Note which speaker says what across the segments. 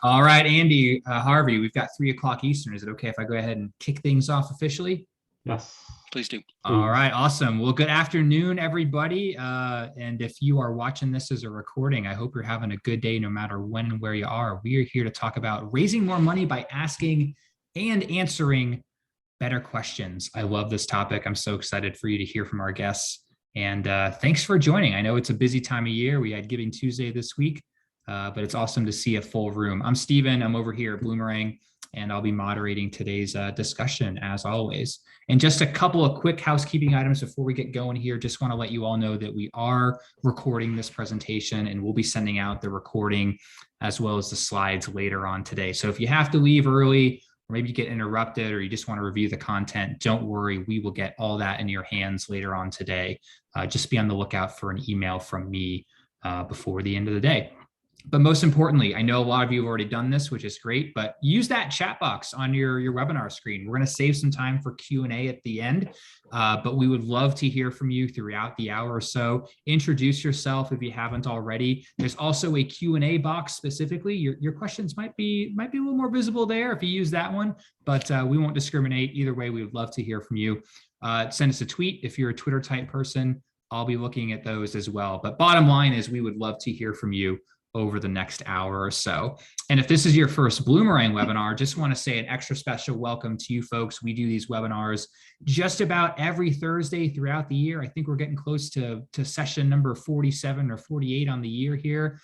Speaker 1: All right, Andy, Harvey, we've got 3 o'clock Eastern. Is it okay if I go ahead and kick things off officially?
Speaker 2: Yes,
Speaker 3: Please do.
Speaker 1: All
Speaker 2: please.
Speaker 1: right, awesome. Well, good afternoon, everybody. And if you are watching this as a recording, I hope you're having a good day no matter when and where you are. We are here to talk about raising more money by asking and answering better questions. I love this topic. I'm so excited for you to hear from our guests. And thanks for joining. I know it's a busy time of year. We had Giving Tuesday this week, but it's awesome to see a full room. I'm Steven. I'm over here at Bloomerang, and I'll be moderating today's discussion as always. And just a couple of quick housekeeping items before we get going here. Just want to let you all know that we are recording this presentation and we'll be sending out the recording as well as the slides later on today. So if you have to leave early, or maybe you get interrupted or you just want to review the content, don't worry, we will get all that in your hands later on today. Just be on the lookout for an email from me before the end of the day. But most importantly, I know a lot of you have already done this, which is great, but use that chat box on your webinar screen. We're going to save some time for Q&A at the end, but we would love to hear from you throughout the hour or so. Introduce yourself if you haven't already. There's also a Q&A box specifically. Your questions might be a little more visible there if you use that one, but we won't discriminate. Either way, we would love to hear from you. Send us a tweet if you're a Twitter type person. I'll be looking at those as well. But bottom line is we would love to hear from you over the next hour or so. And if this is your first Bloomerang webinar, just want to say an extra special welcome to you folks. We do these webinars just about every Thursday throughout the year. I think we're getting close to session number 47 or 48 on the year here.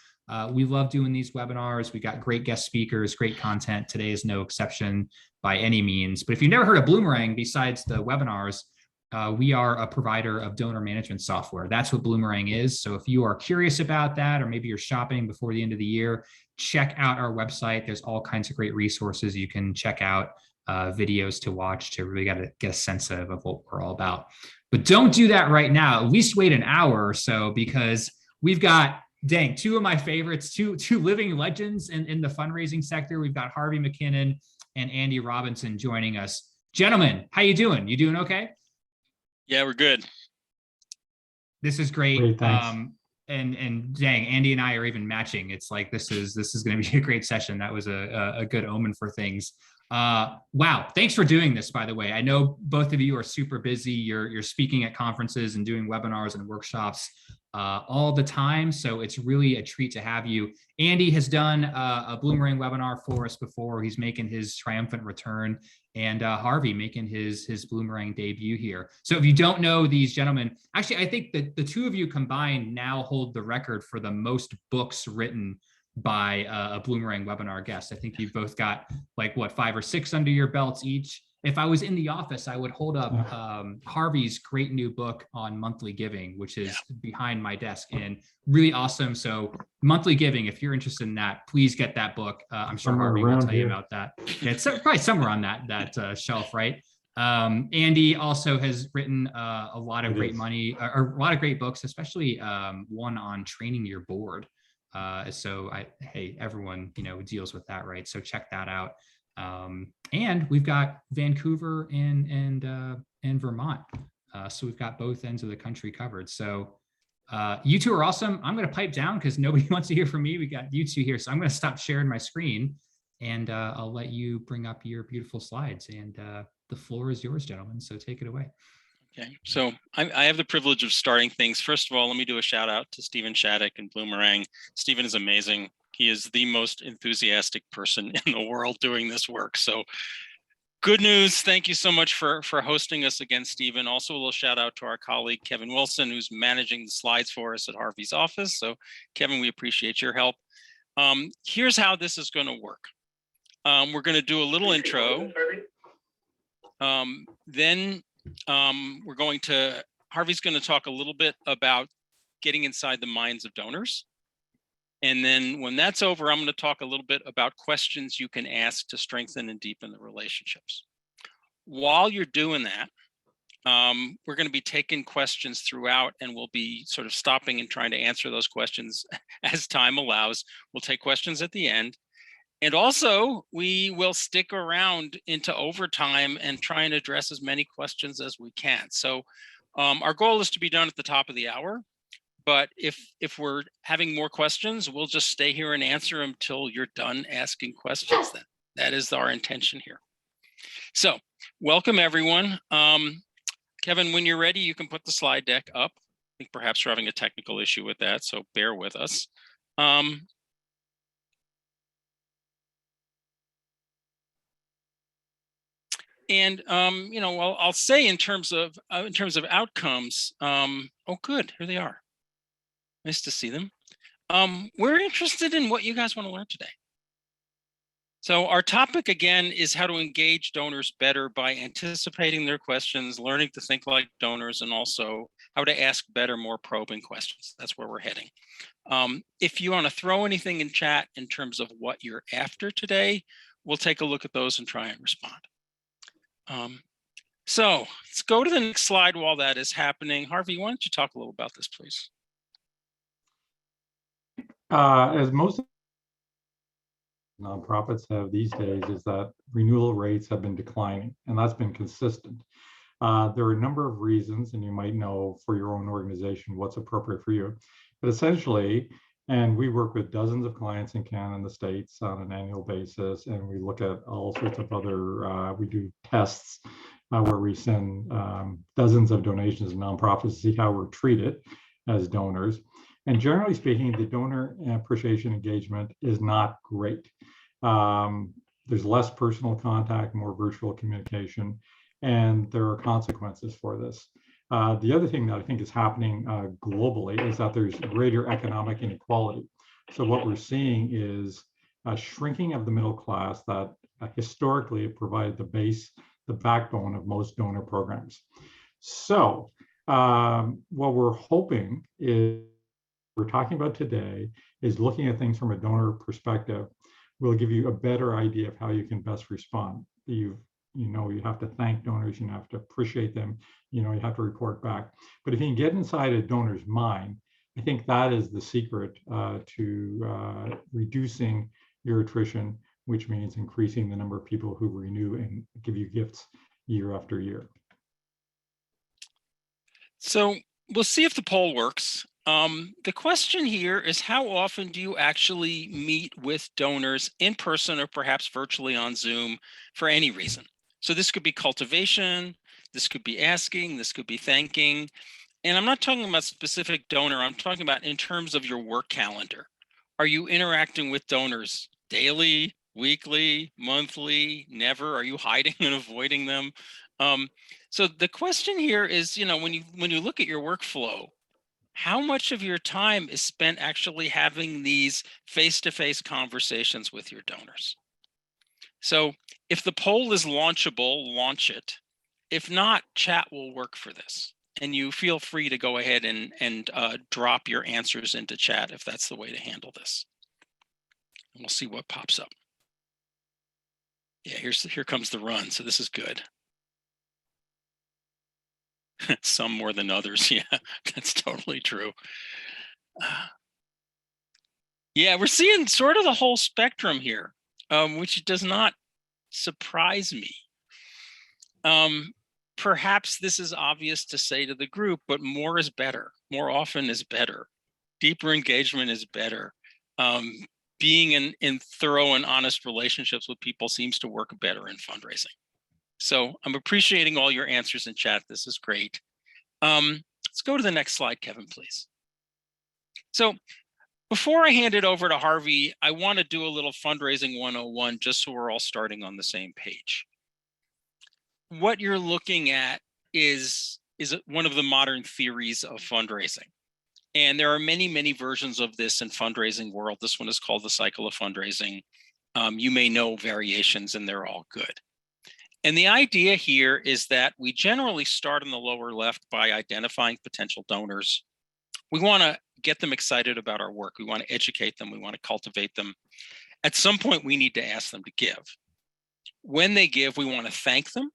Speaker 1: We love doing these webinars. We got great guest speakers, great content. Today is no exception by any means. But if you've never heard of Bloomerang besides the webinars, we are a provider of donor management software. That's what Bloomerang is. So if you are curious about that, or maybe you're shopping before the end of the year, check out our website. There's all kinds of great resources you can check out, videos to watch to really get a sense of what we're all about. But don't do that right now. At least wait an hour or so, because we've got, dang, two of my favorites, two living legends in the fundraising sector. We've got Harvey McKinnon and Andy Robinson joining us. Gentlemen, how you doing? You doing okay?
Speaker 3: Yeah, we're good.
Speaker 1: This is great.
Speaker 2: Great, thanks.
Speaker 1: And dang, Andy and I are even matching. It's like this is going to be a great session. That was a good omen for things. Wow, thanks for doing this, by the way. I know both of you are super busy. You're speaking at conferences and doing webinars and workshops all the time. So it's really a treat to have you. Andy has done a Bloomerang webinar for us before. He's making his triumphant return, and Harvey making his Bloomerang debut here. So if you don't know these gentlemen, actually, I think that the two of you combined now hold the record for the most books written by a Bloomerang webinar guest. I think you've both got like what, 5 or 6 under your belts each. If I was in the office, I would hold up Harvey's great new book on monthly giving, which is behind my desk, and really awesome. So monthly giving, if you're interested in that, please get that book. I'm sure
Speaker 2: Somewhere
Speaker 1: Harvey will
Speaker 2: around
Speaker 1: tell you
Speaker 2: here.
Speaker 1: about that. Yeah, it's probably somewhere on that shelf, right? Andy also has written a lot of great or a lot of great books, especially one on training your board. So hey, everyone, deals with that, right? So check that out. And we've got Vancouver and Vermont. So we've got both ends of the country covered. So you two are awesome. I'm going to pipe down because nobody wants to hear from me. We got you two here. So I'm going to stop sharing my screen, and I'll let you bring up your beautiful slides. And the floor is yours, gentlemen. So take it away.
Speaker 3: Okay, so I have the privilege of starting things. First of all, let me do a shout out to Stephen Shattuck and Bloomerang. Stephen is amazing. He is the most enthusiastic person in the world doing this work. So good news. Thank you so much for hosting us again, Stephen. Also, a little shout out to our colleague, Kevin Wilson, who's managing the slides for us at Harvey's office. So Kevin, we appreciate your help. Here's how this is going to work. We're going to do a little intro. Then Harvey's going to talk a little bit about getting inside the minds of donors. And then when that's over, I'm going to talk a little bit about questions you can ask to strengthen and deepen the relationships. While you're doing that, we're going to be taking questions throughout, and we'll be sort of stopping and trying to answer those questions as time allows. We'll take questions at the end. And also, we will stick around into overtime and try and address as many questions as we can. So our goal is to be done at the top of the hour. But if we're having more questions, we'll just stay here and answer them till you're done asking questions then. That is our intention here. So welcome everyone. Kevin, when you're ready, you can put the slide deck up. I think perhaps we're having a technical issue with that, so bear with us. You know, I'll say in terms of outcomes. Oh, good, here they are. Nice to see them. We're interested in what you guys want to learn today. So our topic again is how to engage donors better by anticipating their questions, learning to think like donors, and also how to ask better, more probing questions. That's where we're heading. If you want to throw anything in chat in terms of what you're after today, we'll take a look at those and try and respond. So let's go to the next slide while that is happening. Harvey, why don't you talk a little about this, please?
Speaker 2: As most nonprofits have these days, is that renewal rates have been declining, and that's been consistent. There are a number of reasons, and you might know for your own organization what's appropriate for you. But essentially, and we work with dozens of clients in Canada and the States on an annual basis, and we look at all sorts of other, we do tests where we send dozens of donations to nonprofits to see how we're treated as donors. And generally speaking, the donor appreciation engagement is not great. There's less personal contact, more virtual communication, and there are consequences for this. The other thing that I think is happening globally is that there's greater economic inequality. So what we're seeing is a shrinking of the middle class that historically provided the base, the backbone of most donor programs. So what we're hoping is, we're talking about today is looking at things from a donor perspective will give you a better idea of how you can best respond. You have to thank donors, you have to appreciate them, you have to report back. But if you can get inside a donor's mind, I think that is the secret to reducing your attrition, which means increasing the number of people who renew and give you gifts year after year.
Speaker 3: So we'll see if the poll works. The question here is, how often do you actually meet with donors in person or perhaps virtually on Zoom for any reason? So this could be cultivation, this could be asking, this could be thanking. And I'm not talking about specific donor, I'm talking about in terms of your work calendar. Are you interacting with donors daily, weekly, monthly, never? Are you hiding and avoiding them? So the question here is, when you look at your workflow, how much of your time is spent actually having these face-to-face conversations with your donors? So if the poll is launchable, launch it. If not, chat will work for this. And you feel free to go ahead and drop your answers into chat if that's the way to handle this. And we'll see what pops up. Yeah, here comes the run. So this is good. Some more than others. Yeah, that's totally true. Yeah, we're seeing sort of the whole spectrum here, which does not surprise me. Perhaps this is obvious to say to the group, but more is better. More often is better. Deeper engagement is better. Being in thorough and honest relationships with people seems to work better in fundraising. So I'm appreciating all your answers in chat. This is great. Let's go to the next slide, Kevin, please. So before I hand it over to Harvey, I want to do a little fundraising 101 just so we're all starting on the same page. What you're looking at is one of the modern theories of fundraising. And there are many, many versions of this in fundraising world. This one is called the cycle of fundraising. You may know variations and they're all good. And the idea here is that we generally start in the lower left by identifying potential donors. We want to get them excited about our work. We want to educate them. We want to cultivate them. At some point, we need to ask them to give. When they give, we want to thank them,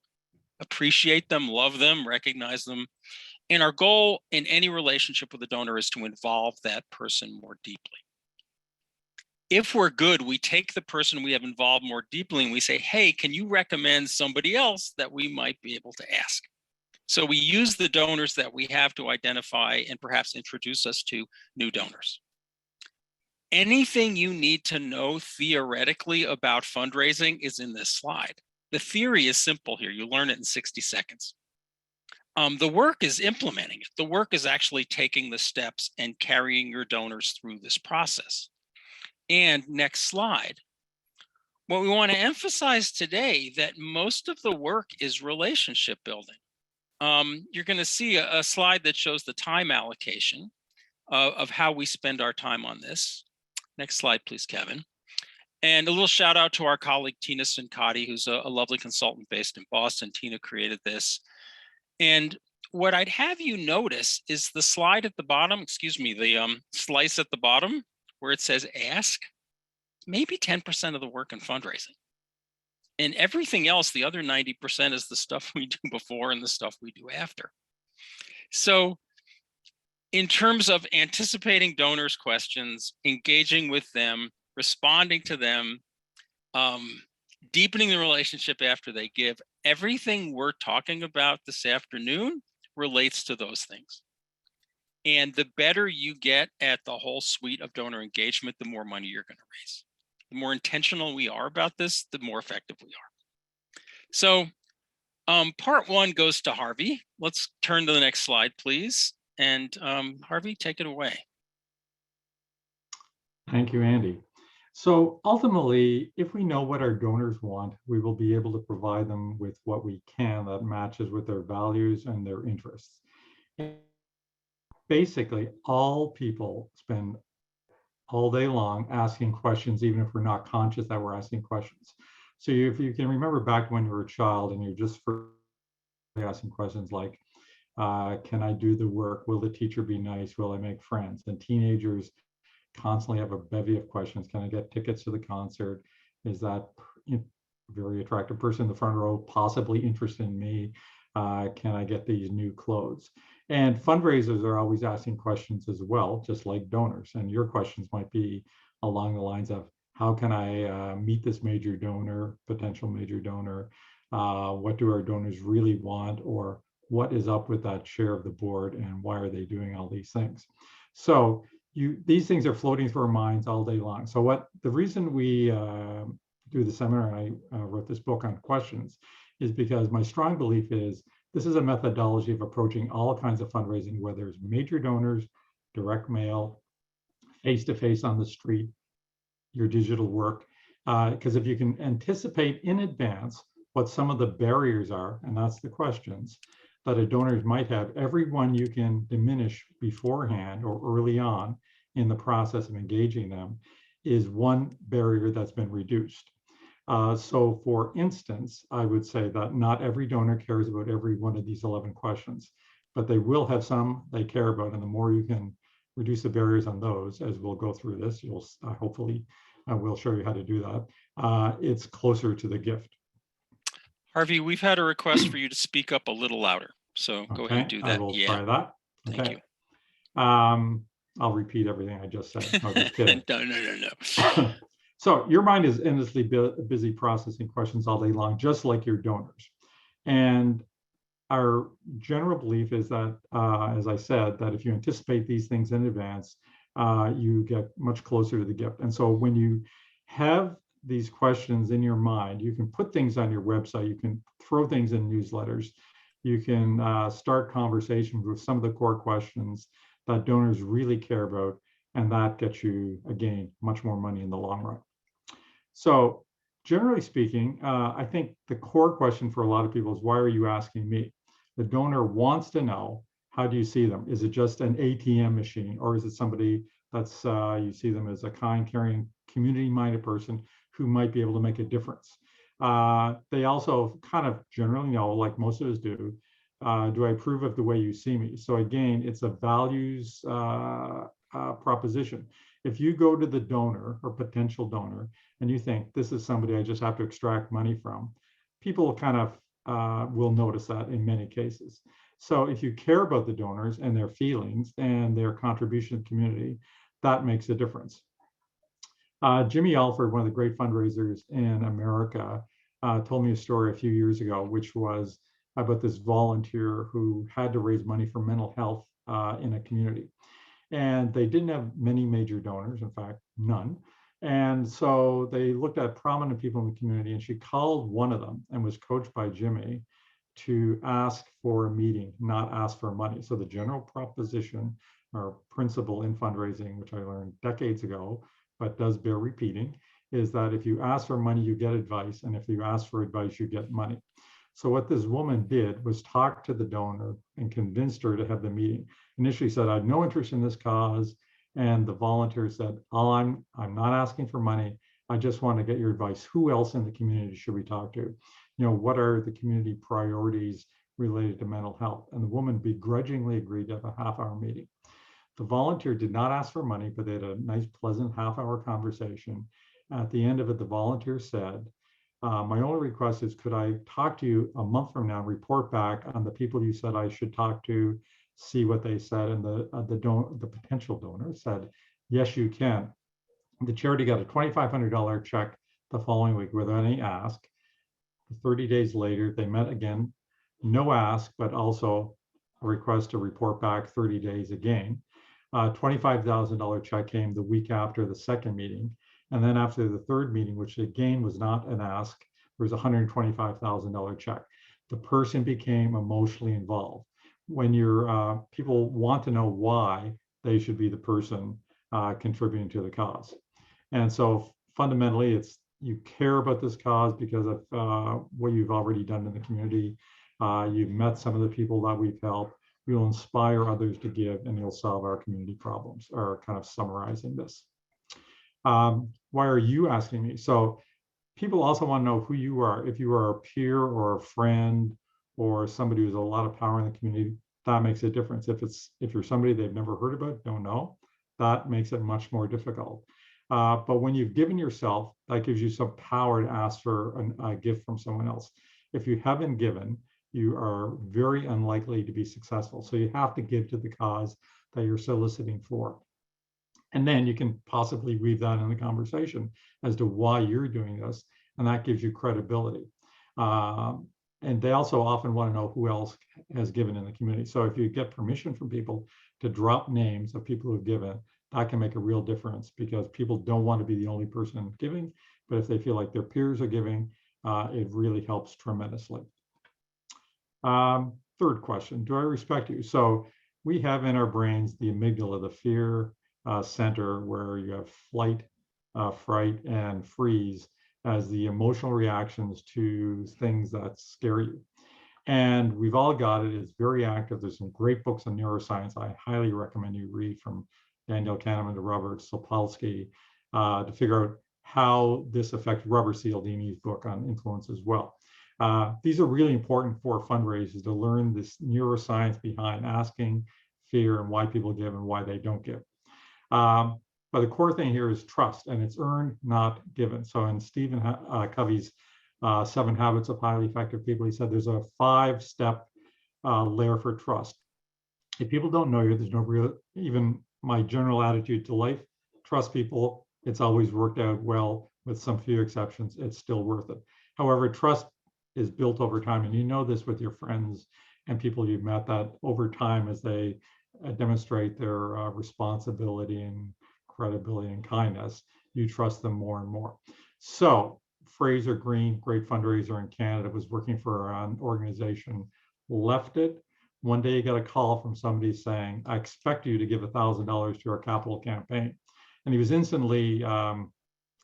Speaker 3: appreciate them, love them, recognize them. And our goal in any relationship with a donor is to involve that person more deeply. If we're good, we take the person we have involved more deeply and we say, hey, can you recommend somebody else that we might be able to ask? So we use the donors that we have to identify and perhaps introduce us to new donors. Anything you need to know theoretically about fundraising is in this slide. The theory is simple here. You learn it in 60 seconds. The work is implementing it. The work is actually taking the steps and carrying your donors through this process. And next slide. What we want to emphasize today that most of the work is relationship building. You're going to see a slide that shows the time allocation of how we spend our time on this. Next slide, please, Kevin. And a little shout out to our colleague, Tina Sincati, who's a lovely consultant based in Boston. Tina created this. And what I'd have you notice is the slide at the bottom, excuse me, the slice at the bottom where it says ask, maybe 10% of the work in fundraising. And everything else, the other 90% is the stuff we do before and the stuff we do after. So in terms of anticipating donors' questions, engaging with them, responding to them, deepening the relationship after they give, everything we're talking about this afternoon relates to those things. And the better you get at the whole suite of donor engagement, the more money you're going to raise. The more intentional we are about this, the more effective we are. So part one goes to Harvey. Let's turn to the next slide, please. And Harvey, take it away.
Speaker 2: Thank you, Andy. So ultimately, if we know what our donors want, we will be able to provide them with what we can that matches with their values and their interests. Basically, all people spend all day long asking questions, even if we're not conscious that we're asking questions. So if you can remember back when you were a child and you're just asking questions like, can I do the work? Will the teacher be nice? Will I make friends? And teenagers constantly have a bevy of questions. Can I get tickets to the concert? Is that very attractive person in the front row possibly interested in me? Can I get these new clothes? And fundraisers are always asking questions as well, just like donors. And your questions might be along the lines of, how can I meet this major donor, potential major donor? What do our donors really want? Or what is up with that chair of the board and why are they doing all these things? So these things are floating through our minds all day long. So the reason we do the seminar, and I wrote this book on questions, is because my strong belief is this is a methodology of approaching all kinds of fundraising, whether it's major donors, direct mail, face-to-face on the street, your digital work. Because if you can anticipate in advance what some of the barriers are, and that's the questions that a donor might have, every one you can diminish beforehand or early on in the process of engaging them is one barrier that's been reduced. So for instance, I would say that not every donor cares about every one of these 11 questions, but they will have some they care about. And the more you can reduce the barriers on those, as we'll go through this, you'll hopefully we'll show you how to do that. It's closer to the gift.
Speaker 3: Harvey, we've had a request for you to speak up a little louder. So go ahead and do that.
Speaker 2: I will try that. Okay.
Speaker 3: Thank you.
Speaker 2: I'll repeat everything I just said. No, just kidding.
Speaker 3: No.
Speaker 2: So your mind is endlessly busy processing questions all day long, just like your donors. And our general belief is that, as I said, that if you anticipate these things in advance, you get much closer to the gift. And so when you have these questions in your mind, you can put things on your website, you can throw things in newsletters, you can start conversations with some of the core questions that donors really care about, and that gets you, again, much more money in the long run. So generally speaking, I think the core question for a lot of people is, why are you asking me? The donor wants to know, how do you see them? Is it just an ATM machine, or is it somebody that's, you see them as a kind, caring, community-minded person who might be able to make a difference? They also kind of generally know, like most of us do I approve of the way you see me? So again, it's a values proposition. If you go to the donor or potential donor and you think this is somebody I just have to extract money from, people kind of will notice that in many cases. So if you care about the donors and their feelings and their contribution to the community, that makes a difference. Jimmy Alford, one of the great fundraisers in America, told me a story a few years ago, which was about this volunteer who had to raise money for mental health in a community. And they didn't have many major donors, in fact, none. And so they looked at prominent people in the community, and she called one of them and was coached by Jimmy to ask for a meeting, not ask for money. So the general proposition or principle in fundraising, which I learned decades ago, but does bear repeating, is that if you ask for money, you get advice. And if you ask for advice, you get money. So what this woman did was talk to the donor and convinced her to have the meeting. Initially said, I have no interest in this cause. And the volunteer said, oh, I'm not asking for money. I just want to get your advice. Who else in the community should we talk to? What are the community priorities related to mental health? And the woman begrudgingly agreed to have a half-hour meeting. The volunteer did not ask for money, but they had a nice, pleasant half-hour conversation. At the end of it, the volunteer said, my only request is, could I talk to you a month from now and report back on the people you said I should talk to, see what they said? And the potential donor said, yes, you can. The charity got a $2,500 check the following week without any ask. 30 days later, they met again, no ask, but also a request to report back 30 days again. $25,000 check came the week after the second meeting. And then after the third meeting, which again was not an ask, there was a $125,000 check. The person became emotionally involved. When your people want to know why, they should be the person contributing to the cause. And so fundamentally, it's you care about this cause because of what you've already done in the community. You've met some of the people that we've helped. We will inspire others to give, and you'll solve our community problems, or kind of summarizing this. Why are you asking me? So people also want to know who you are. If you are a peer or a friend or somebody who's a lot of power in the community, that makes a difference. If you're somebody they've never heard about, don't know, that makes it much more difficult. But when you've given yourself, that gives you some power to ask for a gift from someone else. If you haven't given, you are very unlikely to be successful. So you have to give to the cause that you're soliciting for. And then you can possibly weave that in the conversation as to why you're doing this, and that gives you credibility. And they also often want to know who else has given in the community. So if you get permission from people to drop names of people who've given, that can make a real difference, because people don't want to be the only person giving, but if they feel like their peers are giving, it really helps tremendously. Third question, do I respect you? So we have in our brains the amygdala, the fear center, where you have flight, fright, and freeze as the emotional reactions to things that scare you. And we've all got it. It's very active. There's some great books on neuroscience I highly recommend you read, from Daniel Kahneman to Robert Sapolsky, to figure out how this affects Robert Cialdini's book on influence as well. These are really important for fundraisers, to learn this neuroscience behind asking, fear, and why people give and why they don't give. But the core thing here is trust, and it's earned, not given. So in Stephen Covey's 7 Habits of Highly Effective People, he said there's a 5-step layer for trust. If people don't know you, there's no real, even my general attitude to life, trust people. It's always worked out well, with some few exceptions. It's still worth it. However, trust is built over time, and you know this with your friends and people you've met, that over time, as they demonstrate their responsibility and credibility and kindness, you trust them more and more. So Fraser Green, great fundraiser in Canada, was working for an organization, left it. One day he got a call from somebody saying, I expect you to give $1,000 to our capital campaign. And he was instantly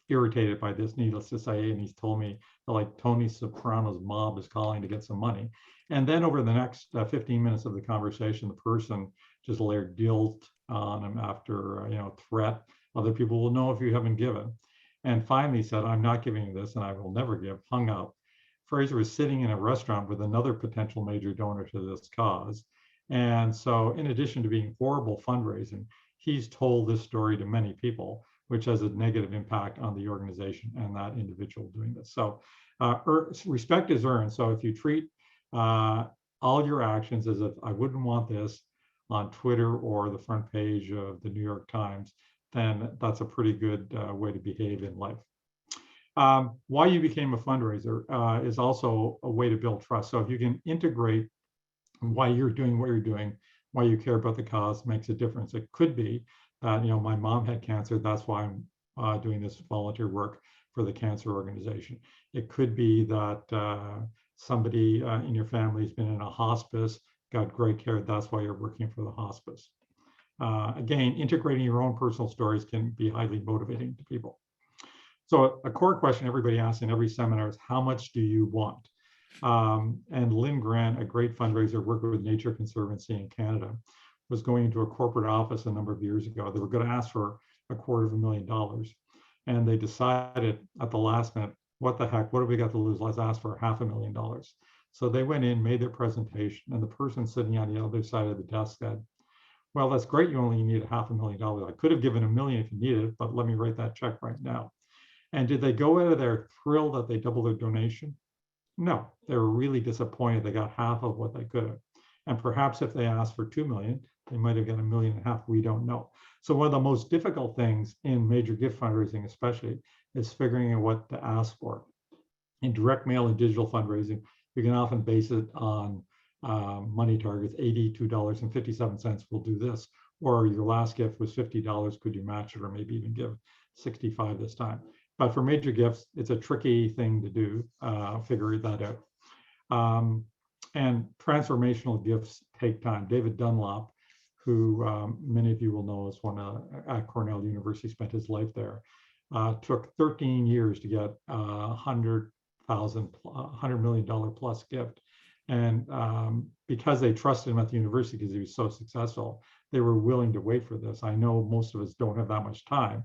Speaker 2: irritated by this, needless to say, and he's told me that, like, Tony Soprano's mob is calling to get some money. And then over the next 15 minutes of the conversation, the person just layered guilt on him after, threat. Other people will know if you haven't given. And finally said, I'm not giving this and I will never give, hung up. Fraser was sitting in a restaurant with another potential major donor to this cause. And so in addition to being horrible fundraising, he's told this story to many people, which has a negative impact on the organization and that individual doing this. So respect is earned. So if you treat all your actions as if I wouldn't want this on Twitter or the front page of the New York Times, then that's a pretty good way to behave in life. Why you became a fundraiser is also a way to build trust. So if you can integrate why you're doing what you're doing, why you care about the cause, makes a difference. It could be that, my mom had cancer. That's why I'm doing this volunteer work for the cancer organization. It could be that somebody in your family has been in a hospice, got great care. That's why you're working for the hospice. Again, integrating your own personal stories can be highly motivating to people. So a core question everybody asks in every seminar is, how much do you want? And Lynn Grant, a great fundraiser, working with Nature Conservancy in Canada, was going into a corporate office a number of years ago. They were going to ask for $250,000. And they decided at the last minute, what the heck, what have we got to lose? Let's ask for $500,000. So they went in, made their presentation, and the person sitting on the other side of the desk said, well, that's great. You only need $500,000. I could have given $1 million if you needed it, but let me write that check right now. And did they go out of there thrilled that they doubled their donation? No, they were really disappointed. They got half of what they could have. And perhaps if they asked for 2 million, they might have got $1.5 million. We don't know. So one of the most difficult things in major gift fundraising, especially, is figuring out what to ask for. In direct mail and digital fundraising, you can often base it on money targets. $82.57 will do this, or your last gift was $50. Could you match it, or maybe even give 65 this time? But for major gifts, it's a tricky thing to do, figure that out. And transformational gifts take time. David Dunlop, who many of you will know is one at Cornell University, spent his life there, took 13 years to get $100 million plus gift. And because they trusted him at the university because he was so successful, they were willing to wait for this. I know most of us don't have that much time,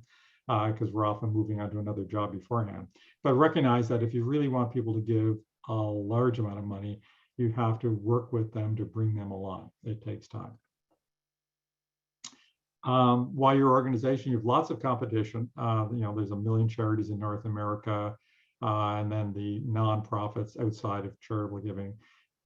Speaker 2: because we're often moving on to another job beforehand. But recognize that if you really want people to give a large amount of money, you have to work with them to bring them along. It takes time. While your organization, you have lots of competition. There's 1 million charities in North America, and then the nonprofits outside of charitable giving.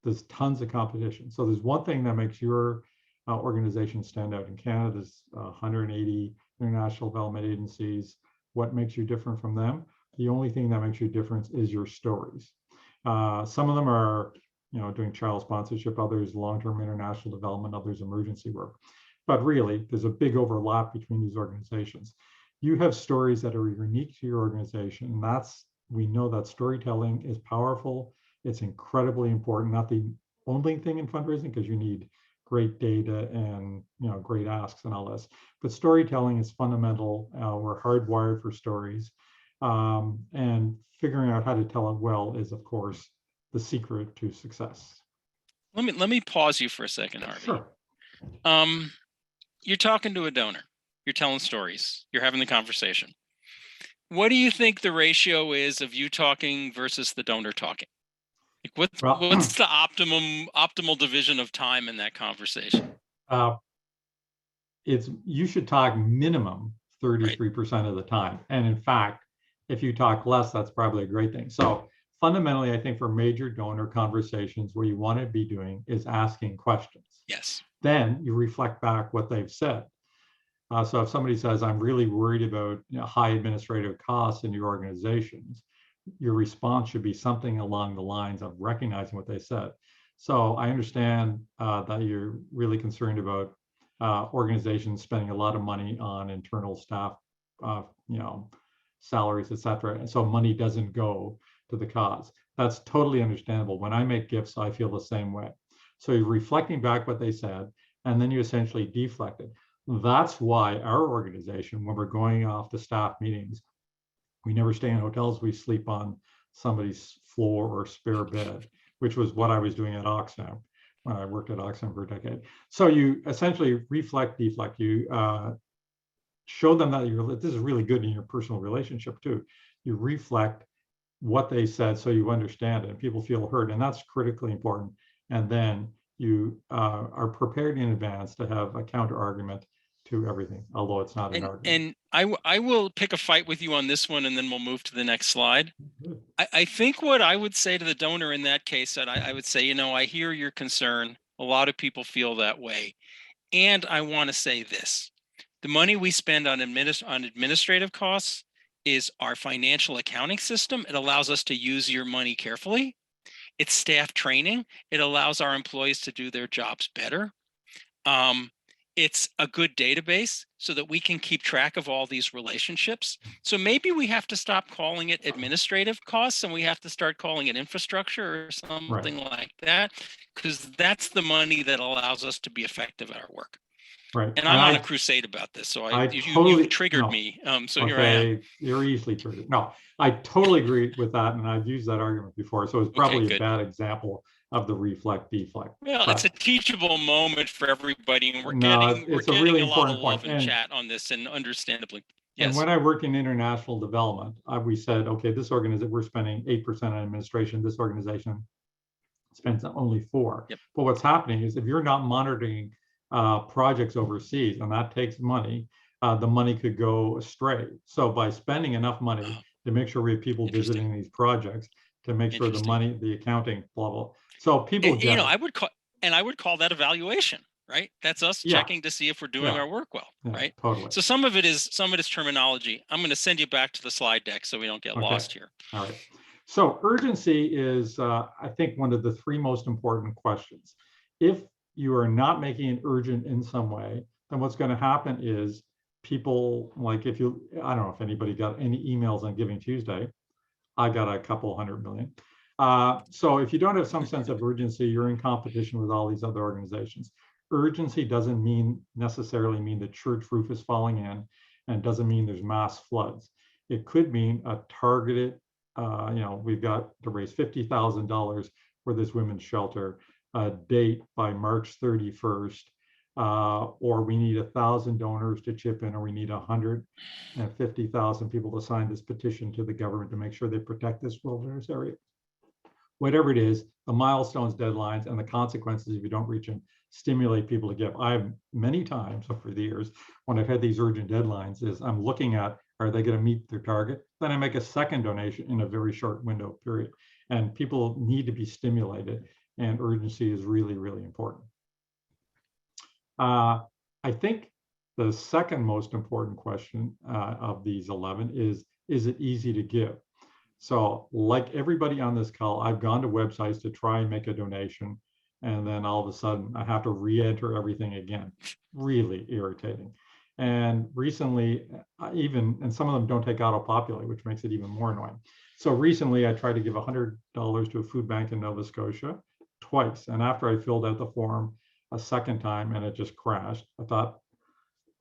Speaker 2: There's tons of competition. So there's one thing that makes your organization stand out. In Canada, there's 180 international development agencies. What makes you different from them? The only thing that makes you different is your stories. Some of them are, doing child sponsorship, others long-term international development, others emergency work. But really, there's a big overlap between these organizations. You have stories that are unique to your organization, and we know that storytelling is powerful. It's incredibly important, not the only thing in fundraising, because you need great data and great asks and all this. But storytelling is fundamental. We're hardwired for stories, and figuring out how to tell it well is, of course, the secret to success.
Speaker 3: Let me pause you for a second, Harvey.
Speaker 2: Sure.
Speaker 3: You're talking to a donor. You're telling stories. You're having the conversation. What do you think the ratio is of you talking versus the donor talking? Like what's the optimal division of time in that conversation?
Speaker 2: You should talk minimum 33% of the time. And in fact, if you talk less, that's probably a great thing. So fundamentally, I think for major donor conversations, what you want to be doing is asking questions.
Speaker 3: Yes.
Speaker 2: Then you reflect back what they've said. So if somebody says, I'm really worried about high administrative costs in your organizations, your response should be something along the lines of recognizing what they said. So I understand that you're really concerned about organizations spending a lot of money on internal staff, salaries, et cetera. And so money doesn't go to the cause. That's totally understandable. When I make gifts, I feel the same way. So you're reflecting back what they said, and then you essentially deflect it. That's why our organization, when we're going off to staff meetings, we never stay in hotels. We sleep on somebody's floor or spare bed, which was what I was doing at Oxfam when I worked at Oxfam for a decade. So you essentially reflect, deflect. You show them that this is really good in your personal relationship too. You reflect what they said so you understand it and people feel heard, and that's critically important. And then you are prepared in advance to have a counter argument to everything, although it's not an argument.
Speaker 3: And I will pick a fight with you on this one, and then we'll move to the next slide. I think what I would say to the donor in that case, that I would say, I hear your concern. A lot of people feel that way. And I want to say this. The money we spend on administrative costs is our financial accounting system. It allows us to use your money carefully. It's staff training. It allows our employees to do their jobs better. It's a good database so that we can keep track of all these relationships. So maybe we have to stop calling it administrative costs and we have to start calling it infrastructure or something like that, because that's the money that allows us to be effective at our work.
Speaker 2: Right.
Speaker 3: And I'm on a crusade about this. So you triggered me. So here I am.
Speaker 2: You're easily triggered. No, I totally agree with that. And I've used that argument before. So it's probably a bad example of the reflect deflect.
Speaker 3: Well, it's a teachable moment for everybody. And we're
Speaker 2: it's
Speaker 3: getting
Speaker 2: a really
Speaker 3: a lot
Speaker 2: important
Speaker 3: of love
Speaker 2: point.
Speaker 3: and chat on this, and understandably. Yes.
Speaker 2: And when I worked in international development, we said, okay, this organization, we're spending 8% on administration. This organization spends only 4%.
Speaker 3: Yep.
Speaker 2: But what's happening is if you're not monitoring projects overseas, and that takes money, the money could go astray. So by spending enough money to make sure we have people visiting these projects, to make sure the money, the accounting level. So people get
Speaker 3: I would call that evaluation, right? That's us checking to see if we're doing our work well, right?
Speaker 2: Totally.
Speaker 3: So some of it is terminology. I'm going to send you back to the slide deck so we don't get lost here.
Speaker 2: All right. So urgency is, I think, one of the 3 most important questions. If you are not making it urgent in some way, then what's going to happen is people, like I don't know if anybody got any emails on Giving Tuesday. I got a couple 100 million. So if you don't have some sense of urgency, you're in competition with all these other organizations. Urgency doesn't necessarily mean the church roof is falling in, and doesn't mean there's mass floods. It could mean a targeted, we've got to raise $50,000 for this women's shelter, a date by March 31st, or we need 1,000 donors to chip in, or we need 150,000 people to sign this petition to the government to make sure they protect this wilderness area. Whatever it is, the milestones, deadlines, and the consequences if you don't reach them stimulate people to give. I've many times over the years, when I've had these urgent deadlines, is I'm looking at, are they going to meet their target? Then I make a second donation in a very short window period. And people need to be stimulated, and urgency is really, really important. I think the second most important question of these 11 is it easy to give? So like everybody on this call, I've gone to websites to try and make a donation, and then all of a sudden I have to re-enter everything again. Really irritating. And recently, and some of them don't take auto-populate, which makes it even more annoying. So recently I tried to give $100 to a food bank in Nova Scotia twice. And after I filled out the form a second time and it just crashed, I thought,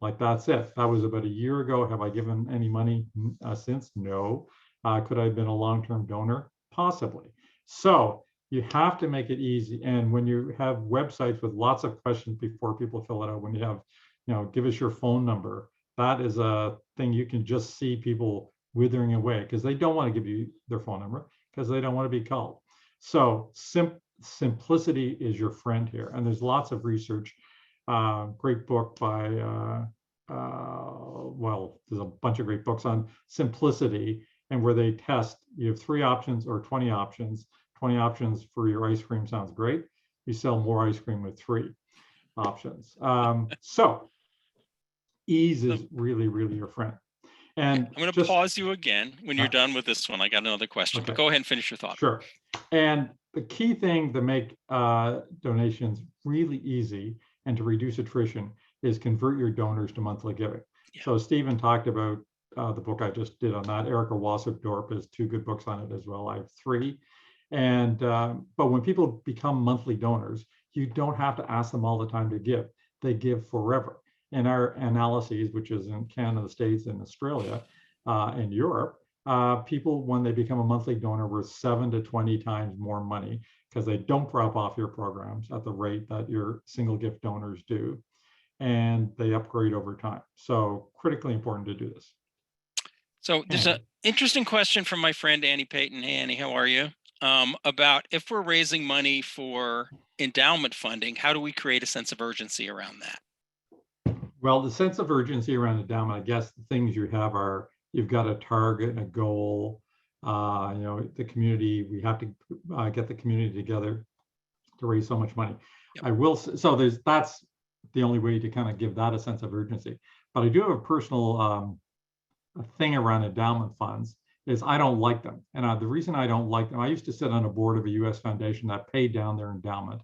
Speaker 2: like, that's it. That was about a year ago. Have I given any money since? No. Could I have been a long-term donor? Possibly. So you have to make it easy. And when you have websites with lots of questions before people fill it out, when you have, give us your phone number, that is a thing you can just see people withering away because they don't want to give you their phone number because they don't want to be called. So simplicity is your friend here. And there's lots of research. Great book by, there's a bunch of great books on simplicity, and where they test, you have 3 options or 20 options. 20 options for your ice cream sounds great. You sell more ice cream with 3 options. So ease is really, really your friend. And
Speaker 3: I'm going to pause you again when you're done with this one. I got another question, but go ahead and finish your thought.
Speaker 2: Sure. And the key thing to make donations really easy and to reduce attrition is convert your donors to monthly giving. Yeah. So Stephen talked about the book I just did on that. Erica Wasserp-Dorp has 2 good books on it as well. I have 3. And but when people become monthly donors, you don't have to ask them all the time to give. They give forever. In our analyses, which is in Canada, the States, and Australia, and Europe, people, when they become a monthly donor, worth 7 to 20 times more money because they don't drop off your programs at the rate that your single gift donors do, and they upgrade over time. So critically important to do this.
Speaker 3: So there's an interesting question from my friend Annie Payton. Hey, Annie, how are you? About if we're raising money for endowment funding, how do we create a sense of urgency around that?
Speaker 2: Well, the sense of urgency around endowment, I guess the things you have are, you've got a target and a goal. The community, we have to get the community together to raise so much money. Yep. That's the only way to kind of give that a sense of urgency. But I do have a personal thing around endowment funds is I don't like them. And the reason I don't like them, I used to sit on a board of a US foundation that paid down their endowment.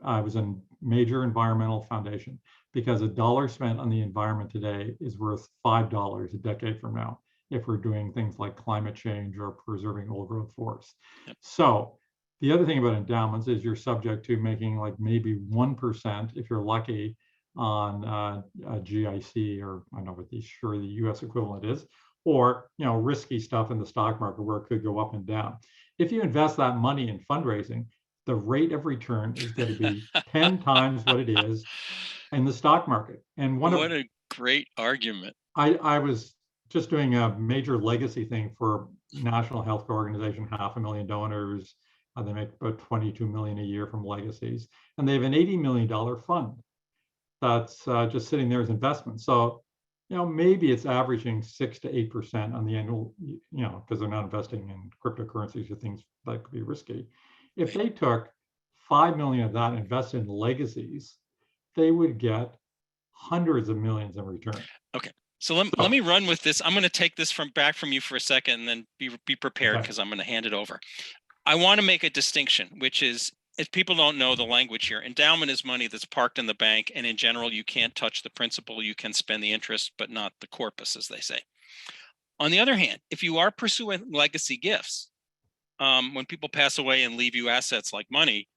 Speaker 2: I was in major environmental foundation because $1 spent on the environment today is worth $5 a decade from now if we're doing things like climate change or preserving old growth forests.
Speaker 3: Yep.
Speaker 2: So the other thing about endowments is you're subject to making like maybe 1% if you're lucky on a GIC, or I don't know what the US equivalent is, or risky stuff in the stock market where it could go up and down. If you invest that money in fundraising, the rate of return is going to be 10 times what it is in the stock market. And
Speaker 3: what a great argument.
Speaker 2: I was just doing a major legacy thing for National Healthcare Organization, 500,000 donors. They make about 22 million a year from legacies, and they have an $80 million fund that's just sitting there as investment. So, maybe it's averaging 6 to 8% on the annual, because they're not investing in cryptocurrencies or things that could be risky. If they took 5 million of that and invested in legacies, they would get hundreds of millions in return.
Speaker 3: Okay. So let me run with this. I'm going to take this back from you for a second and then be prepared, because I'm going to hand it over. I want to make a distinction, which is, if people don't know the language here, endowment is money that's parked in the bank, and in general, you can't touch the principal. You can spend the interest, but not the corpus, as they say. On the other hand, if you are pursuing legacy gifts, when people pass away and leave you assets like money,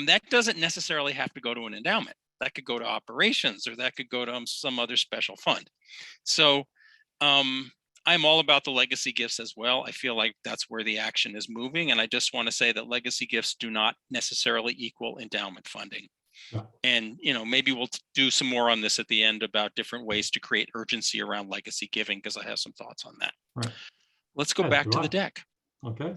Speaker 3: that doesn't necessarily have to go to an endowment. That could go to operations, or that could go to some other special fund. So I'm all about the legacy gifts as well. I feel like that's where the action is moving. And I just want to say that legacy gifts do not necessarily equal endowment funding.
Speaker 2: Yeah.
Speaker 3: And, maybe we'll do some more on this at the end about different ways to create urgency around legacy giving, because I have some thoughts on that.
Speaker 2: Right.
Speaker 3: Let's go back to the deck.
Speaker 2: Okay.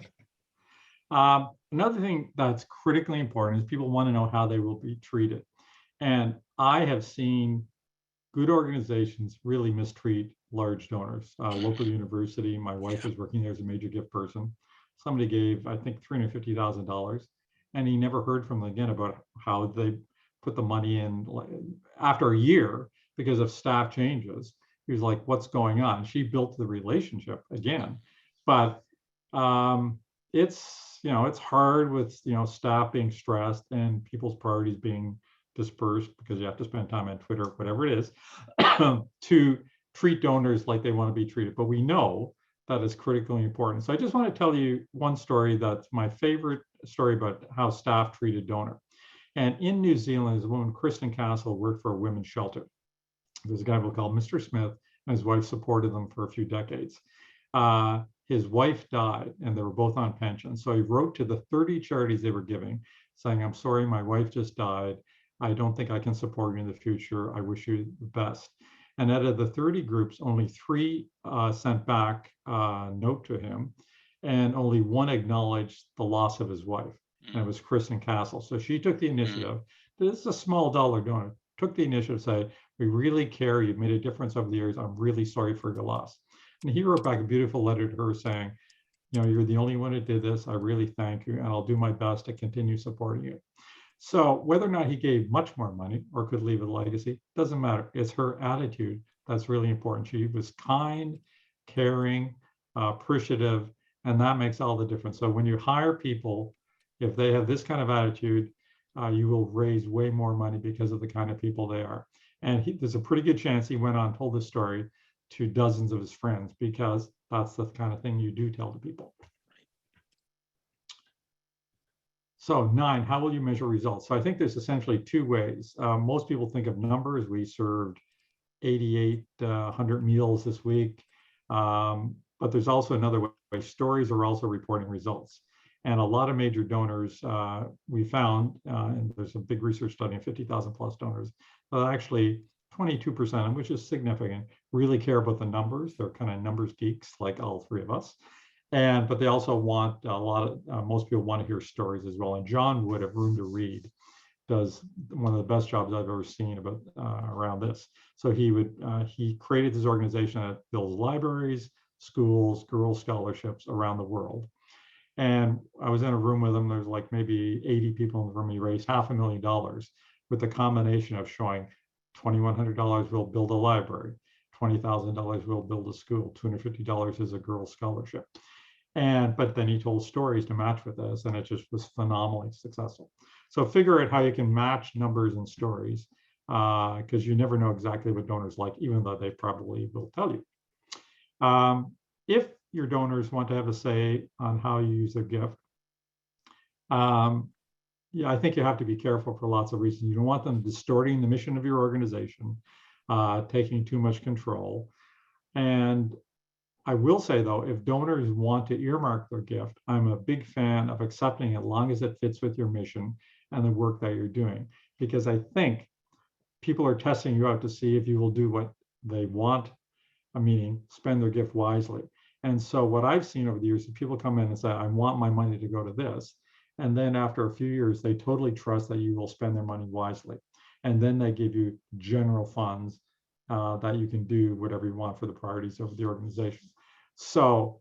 Speaker 2: Another thing that's critically important is people want to know how they will be treated. And I have seen good organizations really mistreat large donors. Local university, my wife was working there as a major gift person. Somebody gave, I think, $350,000, and he never heard from them again about how they put the money in. After a year, because of staff changes, he was like, "What's going on?" She built the relationship again, but it's hard with staff being stressed and people's priorities being dispersed because you have to spend time on Twitter, whatever it is, to treat donors like they want to be treated. But we know that is critically important. So I just want to tell you one story that's my favorite story about how staff treated donor. And in New Zealand, there's a woman, Kristen Castle, worked for a women's shelter. There's a guy called Mr. Smith, and his wife supported them for a few decades. His wife died, and they were both on pension. So he wrote to the 30 charities they were giving, saying, "I'm sorry, my wife just died. I don't think I can support you in the future. I wish you the best." And out of the 30 groups, only 3 sent back a note to him, and only 1 acknowledged the loss of his wife, and it was Kristen Castle. So she took the initiative. This is a small dollar donor. Took the initiative to say, "We really care. You've made a difference over the years. I'm really sorry for your loss." And he wrote back a beautiful letter to her saying, "You're the only one who did this. I really thank you, and I'll do my best to continue supporting you." So whether or not he gave much more money or could leave a legacy, doesn't matter. It's her attitude that's really important. She was kind, caring, appreciative, and that makes all the difference. So when you hire people, if they have this kind of attitude, you will raise way more money because of the kind of people they are. And there's a pretty good chance he went on and told this story to dozens of his friends, because that's the kind of thing you do tell to people. So 9, how will you measure results? So I think there's essentially 2 ways. Most people think of numbers. We served 8,800 meals this week. But there's also another way. Stories are also reporting results. And a lot of major donors we found, and there's a big research study of 50,000 plus donors, actually 22%, which is significant, really care about the numbers. They're kind of numbers geeks like all 3 of us. But they also want most people want to hear stories as well. And John Wood of Room to Read does one of the best jobs I've ever seen about around this. So he created this organization that builds libraries, schools, Girl Scholarships around the world. And I was in a room with him. There's like maybe 80 people in the room. He raised $500,000 with the combination of showing $2,100 will build a library, $20,000 will build a school, $250 is a girl's scholarship. But then he told stories to match with this, and it just was phenomenally successful. So figure out how you can match numbers and stories, because you never know exactly what donors like, even though they probably will tell you. If your donors want to have a say on how you use their gift, yeah, I think you have to be careful for lots of reasons. You don't want them distorting the mission of your organization, taking too much control. And I will say, though, if donors want to earmark their gift, I'm a big fan of accepting it as long as it fits with your mission and the work that you're doing, because I think people are testing you out to see if you will do what they want, meaning spend their gift wisely. And so what I've seen over the years is people come in and say, I want my money to go to this. And then after a few years, they totally trust that you will spend their money wisely. And then they give you general funds that you can do whatever you want for the priorities of the organization. So,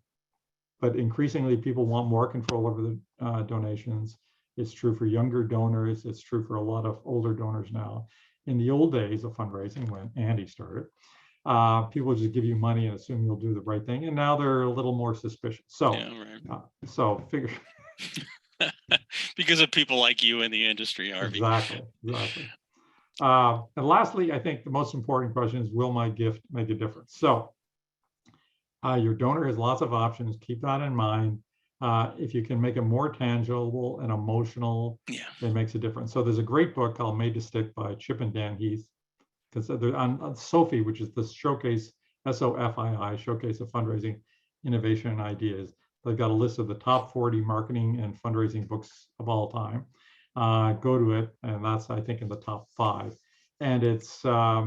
Speaker 2: but increasingly people want more control over the donations. It's true for younger donors. It's true for a lot of older donors now. In the old days of fundraising, when Andy started, people just give you money and assume you'll do the right thing. And now they're a little more suspicious. So, yeah, right. So figure.
Speaker 3: Because of people like you in the industry, Harvey.
Speaker 2: Exactly. And lastly, I think the most important question is, will my gift make a difference? So your donor has lots of options. Keep that in mind. If you can make it more tangible and emotional, it makes a difference. So there's a great book called Made to Stick by Chip and Dan Heath, because they're on SOFI, which is the showcase, SOFII, showcase of fundraising, innovation, and ideas. They've got a list of the top 40 marketing and fundraising books of all time. Go to it, and that's, I think, in the top 5. And it's a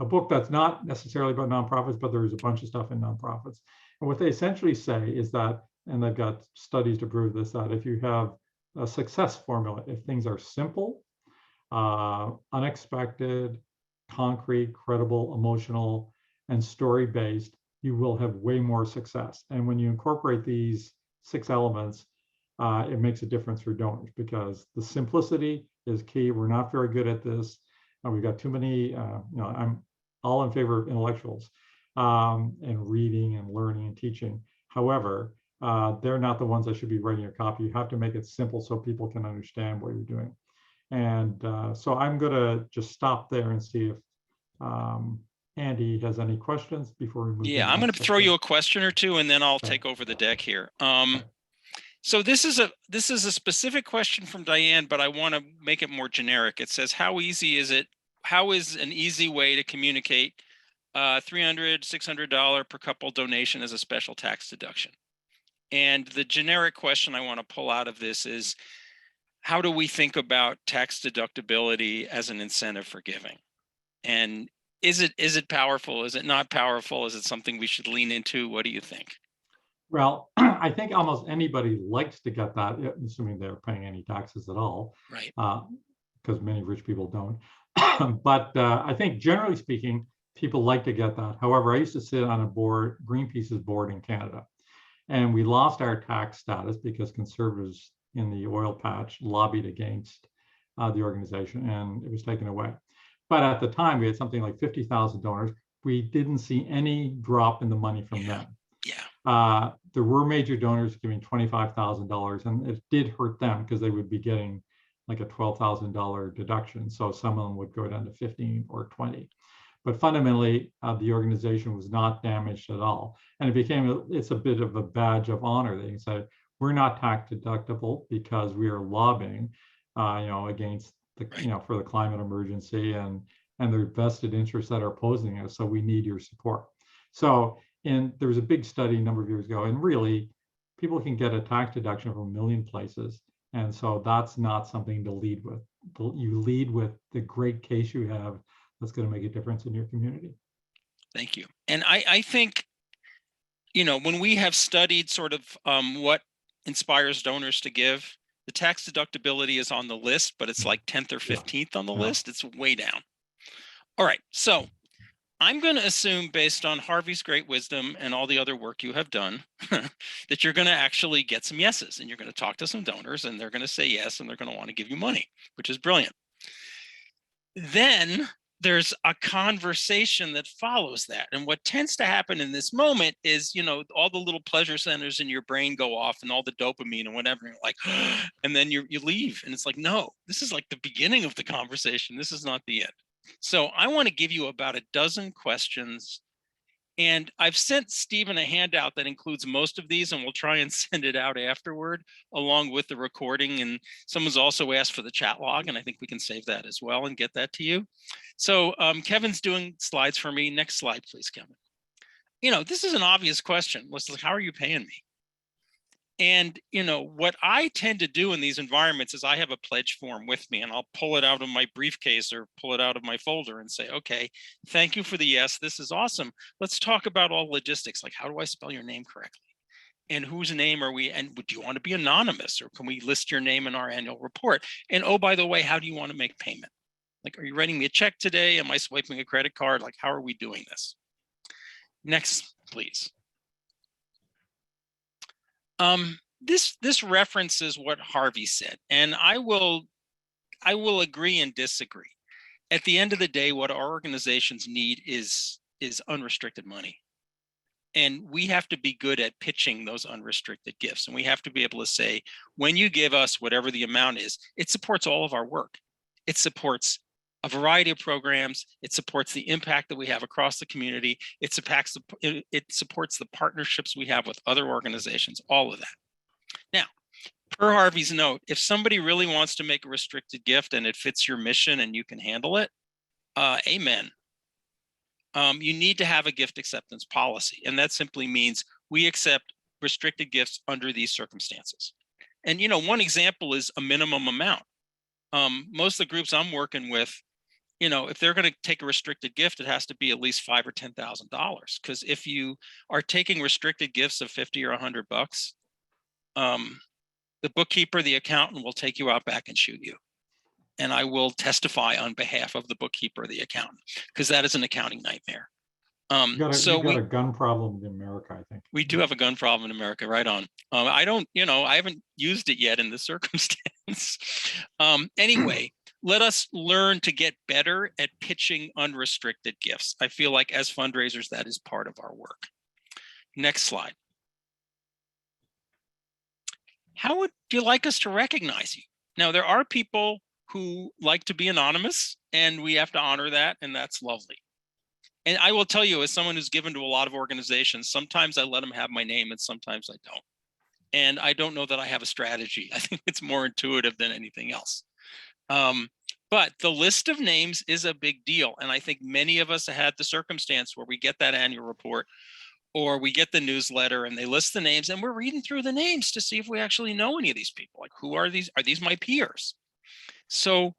Speaker 2: book that's not necessarily about nonprofits, but there's a bunch of stuff in nonprofits. And what they essentially say is that, and they've got studies to prove this, that if you have a success formula, if things are simple, unexpected, concrete, credible, emotional, and story-based, you will have way more success. And when you incorporate these 6 elements, it makes a difference for donors, because the simplicity is key. We're not very good at this. We've got too many, I'm all in favor of intellectuals and reading and learning and teaching. However, they're not the ones that should be writing your copy. You have to make it simple so people can understand what you're doing. And so I'm going to just stop there and see if Andy has any questions before we move.
Speaker 3: Yeah, I'm going to throw you a question or two, and then I'll take over the deck here. So this is a specific question from Diane, but I want to make it more generic. It says, how easy is it? How is an easy way to communicate $300, $600 per couple donation as a special tax deduction? And the generic question I want to pull out of this is, how do we think about tax deductibility as an incentive for giving? And is it powerful? Is it not powerful? Is it something we should lean into? What do you think?
Speaker 2: Well, I think almost anybody likes to get that, assuming they're paying any taxes at all,
Speaker 3: right?
Speaker 2: Because many rich people don't. But I think generally speaking, people like to get that. However, I used to sit on a board, Greenpeace's board in Canada, and we lost our tax status because conservatives in the oil patch lobbied against the organization, and it was taken away. But at the time, we had something like 50,000 donors. We didn't see any drop in the money from them.
Speaker 3: Yeah.
Speaker 2: There were major donors giving $25,000, and it did hurt them because they would be getting like a $12,000 deduction. So some of them would go down to 15 or 20. But fundamentally, the organization was not damaged at all. And it's a bit of a badge of honor. They said, we're not tax deductible because we are lobbying, against the, for the climate emergency and their vested interests that are opposing us. So we need your support. So, and there was a big study a number of years ago, and really people can get a tax deduction from a million places. And so that's not something to lead with. You lead with the great case you have that's going to make a difference in your community.
Speaker 3: Thank you. And I think, when we have studied sort of what inspires donors to give, the tax deductibility is on the list, but it's like 10th or 15th on the list. It's way down. All right. So I'm going to assume, based on Harvey's great wisdom and all the other work you have done, that you're going to actually get some yeses, and you're going to talk to some donors, and they're going to say yes, and they're going to want to give you money, which is brilliant. Then there's a conversation that follows that. And what tends to happen in this moment is, all the little pleasure centers in your brain go off and all the dopamine and whatever, and you're like, and then you leave. And it's like, no, this is like the beginning of the conversation. This is not the end. So I want to give you about a dozen questions. And I've sent Stephen a handout that includes most of these, and we'll try and send it out afterward along with the recording. And someone's also asked for the chat log, and I think we can save that as well and get that to you. So Kevin's doing slides for me. Next slide, please, Kevin. This is an obvious question. Let's like, how are you paying me? And, what I tend to do in these environments is I have a pledge form with me, and I'll pull it out of my briefcase or pull it out of my folder and say, okay, thank you for the yes. This is awesome. Let's talk about all logistics. Like, how do I spell your name correctly? And whose name are we? And do you want to be anonymous, or can we list your name in our annual report? And oh, by the way, how do you want to make payment? Like, are you writing me a check today? Am I swiping a credit card? Like, how are we doing this? Next, please. This references what Harvey said, and I will agree and disagree. At the end of the day, what our organizations need is unrestricted money. And we have to be good at pitching those unrestricted gifts. And we have to be able to say, when you give us whatever the amount is, it supports all of our work. It supports a variety of programs. It supports the impact that we have across the community. It supports the partnerships we have with other organizations, all of that. Now, per Harvey's note, if somebody really wants to make a restricted gift and it fits your mission and you can handle it, amen. You need to have a gift acceptance policy. And that simply means we accept restricted gifts under these circumstances. And, one example is a minimum amount. Most of the groups I'm working with, if they're going to take a restricted gift, it has to be at least $5,000 or $10,000. Because if you are taking restricted gifts of $50 or $100, the bookkeeper, the accountant will take you out back and shoot you. And I will testify on behalf of the bookkeeper, the accountant, because that is an accounting nightmare.
Speaker 2: You got a gun problem in America, I think.
Speaker 3: We do have a gun problem in America, right on. I haven't used it yet in this circumstance. Anyway, let us learn to get better at pitching unrestricted gifts. I feel like as fundraisers, that is part of our work. Next slide. How would you like us to recognize you? Now, there are people who like to be anonymous, and we have to honor that, and that's lovely. And I will tell you, as someone who's given to a lot of organizations, sometimes I let them have my name and sometimes I don't. And I don't know that I have a strategy. I think it's more intuitive than anything else. But the list of names is a big deal. And I think many of us have had the circumstance where we get that annual report or we get the newsletter and they list the names and we're reading through the names to see if we actually know any of these people. Like, who are these? Are these my peers? So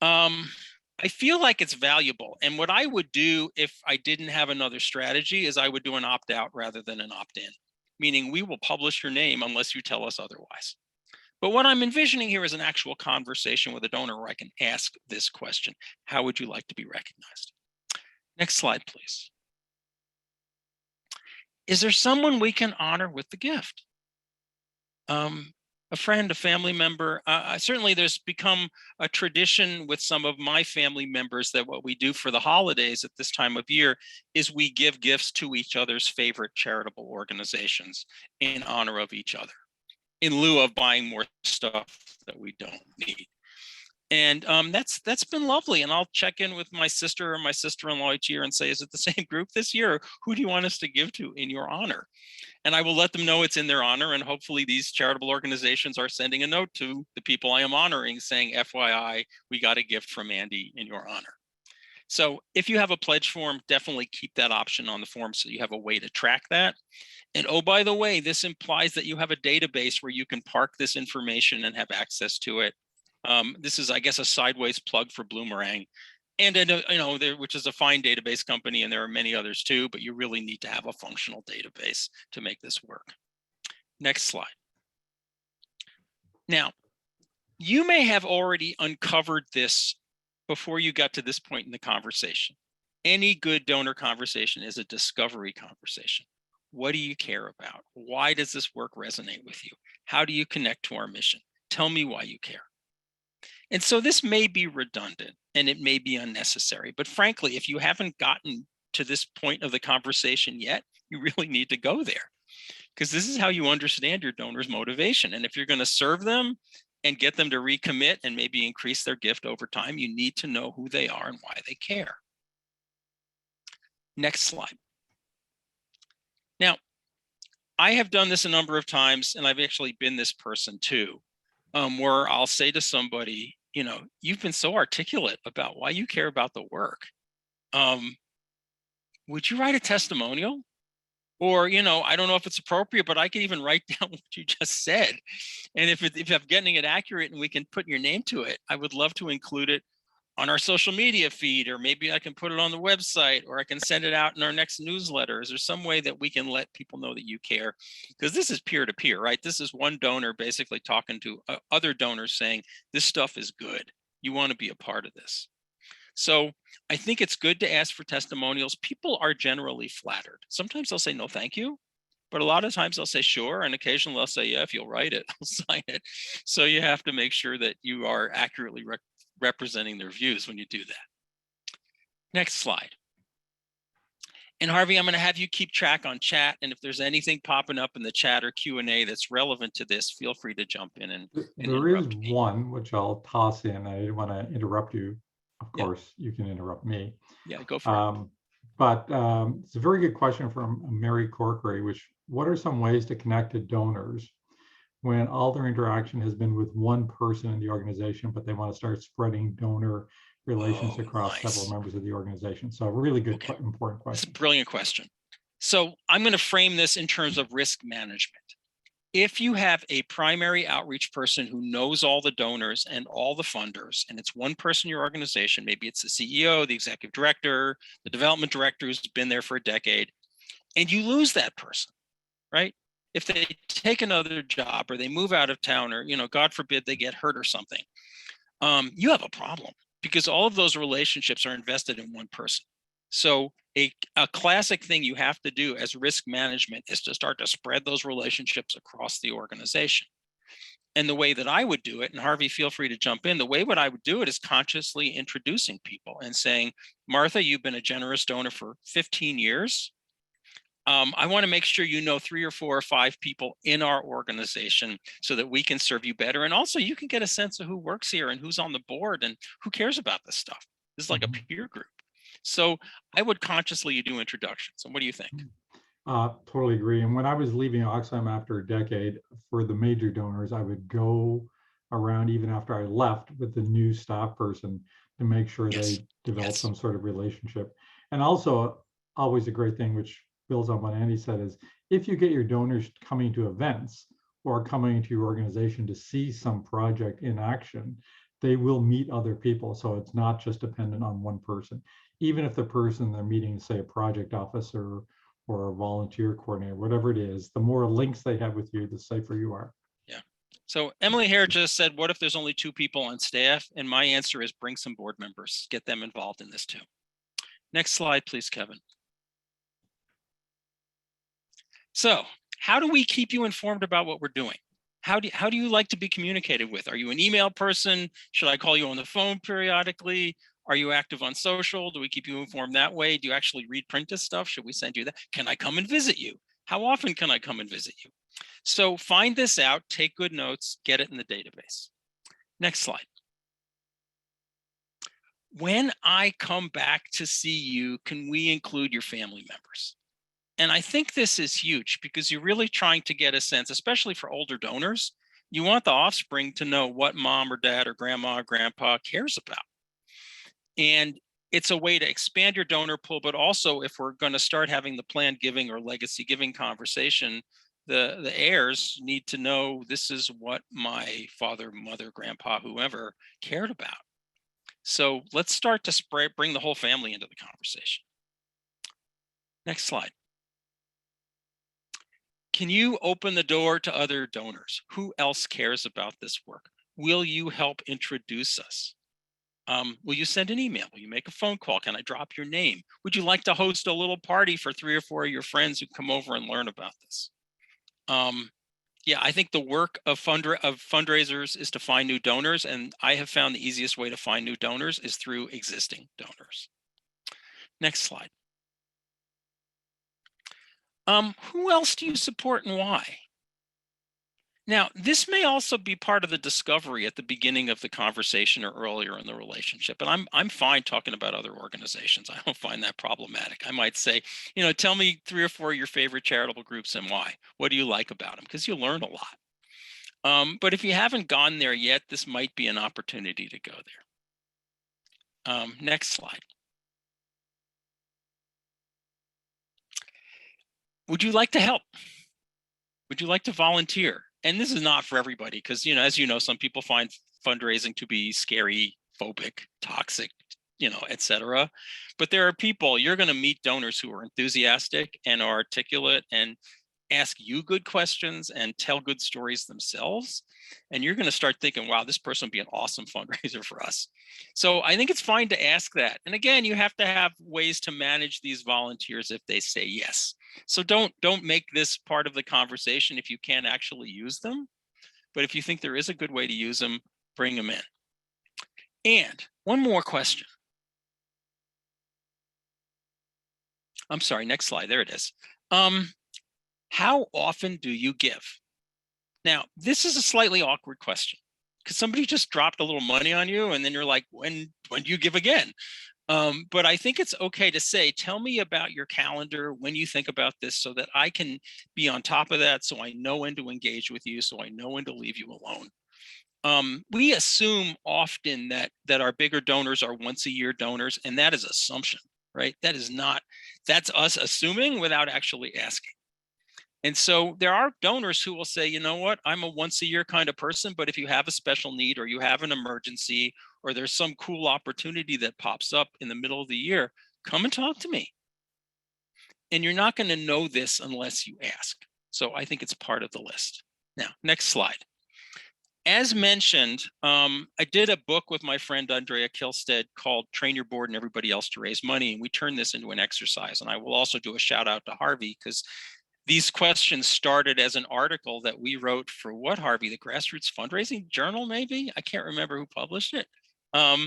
Speaker 3: I feel like it's valuable. And what I would do if I didn't have another strategy is I would do an opt-out rather than an opt-in, meaning we will publish your name unless you tell us otherwise. But what I'm envisioning here is an actual conversation with a donor where I can ask this question: how would you like to be recognized? Next slide, please. Is there someone we can honor with the gift? A friend, a family member. Certainly there's become a tradition with some of my family members that what we do for the holidays at this time of year is we give gifts to each other's favorite charitable organizations in honor of each other, in lieu of buying more stuff that we don't need. And that's been lovely. And I'll check in with my sister or my sister-in-law each year and say, is it the same group this year? Who do you want us to give to in your honor? And I will let them know it's in their honor. And hopefully these charitable organizations are sending a note to the people I am honoring saying, FYI, we got a gift from Andy in your honor. So if you have a pledge form, definitely keep that option on the form so you have a way to track that. And oh, by the way, this implies that you have a database where you can park this information and have access to it. This is, I guess, a sideways plug for Bloomerang. And which is a fine database company, and there are many others too, but you really need to have a functional database to make this work. Next slide. Now, you may have already uncovered this before you got to this point in the conversation. Any good donor conversation is a discovery conversation. What do you care about? Why does this work resonate with you? How do you connect to our mission? Tell me why you care. And so this may be redundant and it may be unnecessary, but frankly, if you haven't gotten to this point of the conversation yet, you really need to go there, because this is how you understand your donor's motivation. And if you're going to serve them and get them to recommit and maybe increase their gift over time, you need to know who they are and why they care. Next slide. Now, I have done this a number of times, and I've actually been this person too, where I'll say to somebody, you know, you've been so articulate about why you care about the work. Would you write a testimonial? Or, you know, I don't know if it's appropriate, but I can even write down what you just said. And if I'm getting it accurate and we can put your name to it, I would love to include it on our social media feed, or maybe I can put it on the website, or I can send it out in our next newsletter. Is there some way that we can let people know that you care? Because this is peer-to-peer, right? This is one donor basically talking to other donors saying, this stuff is good. You want to be a part of this. So I think it's good to ask for testimonials. People are generally flattered. Sometimes they'll say, no, thank you. But a lot of times they'll say, sure. And occasionally they'll say, yeah, if you'll write it, I'll sign it. So you have to make sure that you are accurately representing their views when you do that. Next slide. And Harvey, I'm going to have you keep track on chat. And if there's anything popping up in the chat or Q&A that's relevant to this, feel free to jump in and
Speaker 2: interrupt me. One, which I'll toss in. I didn't want to interrupt you. Of course, you can interrupt me.
Speaker 3: Yeah, go for it.
Speaker 2: But it's a very good question from Mary Corkery, what are some ways to connect to donors when all their interaction has been with one person in the organization, but they want to start spreading donor relations across several members of the organization? So a really good, important question.
Speaker 3: It's a brilliant question. So I'm going to frame this in terms of risk management. If you have a primary outreach person who knows all the donors and all the funders, and it's one person in your organization, maybe it's the CEO, the executive director, the development director who's been there for a decade, and you lose that person, right? If they take another job or they move out of town, or, you know, God forbid they get hurt or something, you have a problem, because all of those relationships are invested in one person. So a classic thing you have to do as risk management is to start to spread those relationships across the organization. And the way that I would do it, and Harvey, feel free to jump in, the way what I would do it is consciously introducing people and saying, Martha, you've been a generous donor for 15 years. I want to make sure you know 3 or 4 or 5 people in our organization so that we can serve you better. And also you can get a sense of who works here and who's on the board and who cares about this stuff. This is like a peer group. So I would consciously do introductions. And what do you think?
Speaker 2: Totally agree. And when I was leaving Oxfam after a decade, for the major donors, I would go around even after I left with the new staff person to make sure they develop some sort of relationship. And also, always a great thing, which builds on what Andy said, is if you get your donors coming to events or coming to your organization to see some project in action, they will meet other people. So it's not just dependent on one person. Even if the person they're meeting, say a project officer or a volunteer coordinator, whatever it is, the more links they have with you, the safer you are.
Speaker 3: Yeah. So Emily Hare just said, what if there's only 2 people on staff? And my answer is bring some board members, get them involved in this too. Next slide, please, Kevin. So how do we keep you informed about what we're doing? How do you like to be communicated with? Are you an email person? Should I call you on the phone periodically? Are you active on social? Do we keep you informed that way? Do you actually read printed stuff? Should we send you that? Can I come and visit you? How often can I come and visit you? So find this out, take good notes, get it in the database. Next slide. When I come back to see you, can we include your family members? And I think this is huge because you're really trying to get a sense, especially for older donors, you want the offspring to know what mom or dad or grandma or grandpa cares about. And it's a way to expand your donor pool, but also if we're going to start having the planned giving or legacy giving conversation, the heirs need to know this is what my father, mother, grandpa, whoever cared about. So let's start to bring the whole family into the conversation. Next slide. Can you open the door to other donors? Who else cares about this work? Will you help introduce us? Will you send an email? Will you make a phone call? Can I drop your name? Would you like to host a little party for 3 or 4 of your friends who come over and learn about this? Yeah, I think the work of fundraisers is to find new donors, and I have found the easiest way to find new donors is through existing donors. Next slide. Who else do you support and why? Now, this may also be part of the discovery at the beginning of the conversation or earlier in the relationship. And I'm fine talking about other organizations. I don't find that problematic. I might say, tell me 3 or 4 of your favorite charitable groups and why. What do you like about them? Because you learn a lot. But if you haven't gone there yet, this might be an opportunity to go there. Next slide. Would you like to help? Would you like to volunteer? And this is not for everybody because, as you know, some people find fundraising to be scary, phobic, toxic, etc. But there are people, you're going to meet donors who are enthusiastic and are articulate and ask you good questions and tell good stories themselves. And you're going to start thinking, wow, this person would be an awesome fundraiser for us. So I think it's fine to ask that. And again, you have to have ways to manage these volunteers if they say yes. So don't make this part of the conversation if you can't actually use them. But if you think there is a good way to use them, bring them in. And one more question. I'm sorry, next slide. There it is. How often do you give? Now, this is a slightly awkward question because somebody just dropped a little money on you and then you're like, when do you give again? But I think it's okay to say, tell me about your calendar when you think about this so that I can be on top of that, so I know when to engage with you, so I know when to leave you alone. We assume often that our bigger donors are once a year donors, and that is assumption, right? That's us assuming without actually asking. And so there are donors who will say, you know what, I'm a once a year kind of person, but if you have a special need or you have an emergency or there's some cool opportunity that pops up in the middle of the year, come and talk to me. And you're not going to know this unless you ask. So I think it's part of the list. Now, next slide. As mentioned, I did a book with my friend Andrea Kilstead called Train Your Board and Everybody Else to Raise Money. And we turned this into an exercise. And I will also do a shout out to Harvey because these questions started as an article that we wrote for what, Harvey? The Grassroots Fundraising Journal, maybe? I can't remember who published it.
Speaker 2: Grassroots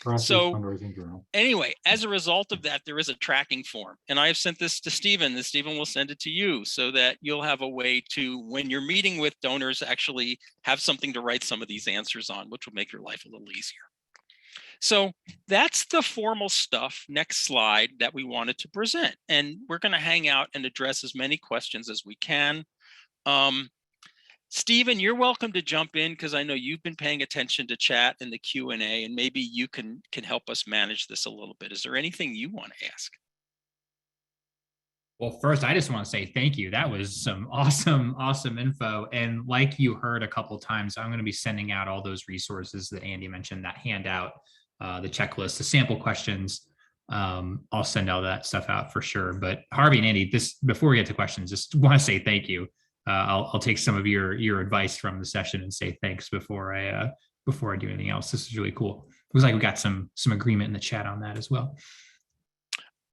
Speaker 2: Fundraising Journal.
Speaker 3: Anyway, as a result of that, there is a tracking form. And I have sent this to Stephen, and Stephen will send it to you so that you'll have a way to, when you're meeting with donors, actually have something to write some of these answers on, which will make your life a little easier. So that's the formal stuff, next slide, that we wanted to present. And we're going to hang out and address as many questions as we can. Stephen, you're welcome to jump in because I know you've been paying attention to chat and the Q&A, and maybe you can help us manage this a little bit. Is there anything you want to ask?
Speaker 1: Well, first, I just want to say thank you. That was some awesome info. And like you heard a couple of times, I'm going to be sending out all those resources that Andy mentioned, that handout, the checklist, the sample questions. I'll send all that stuff out for sure. But Harvey and Andy, before we get to questions, just want to say thank you. I'll take some of your advice from the session and say thanks before I do anything else. This is really cool. It looks like we got some agreement in the chat on that as well.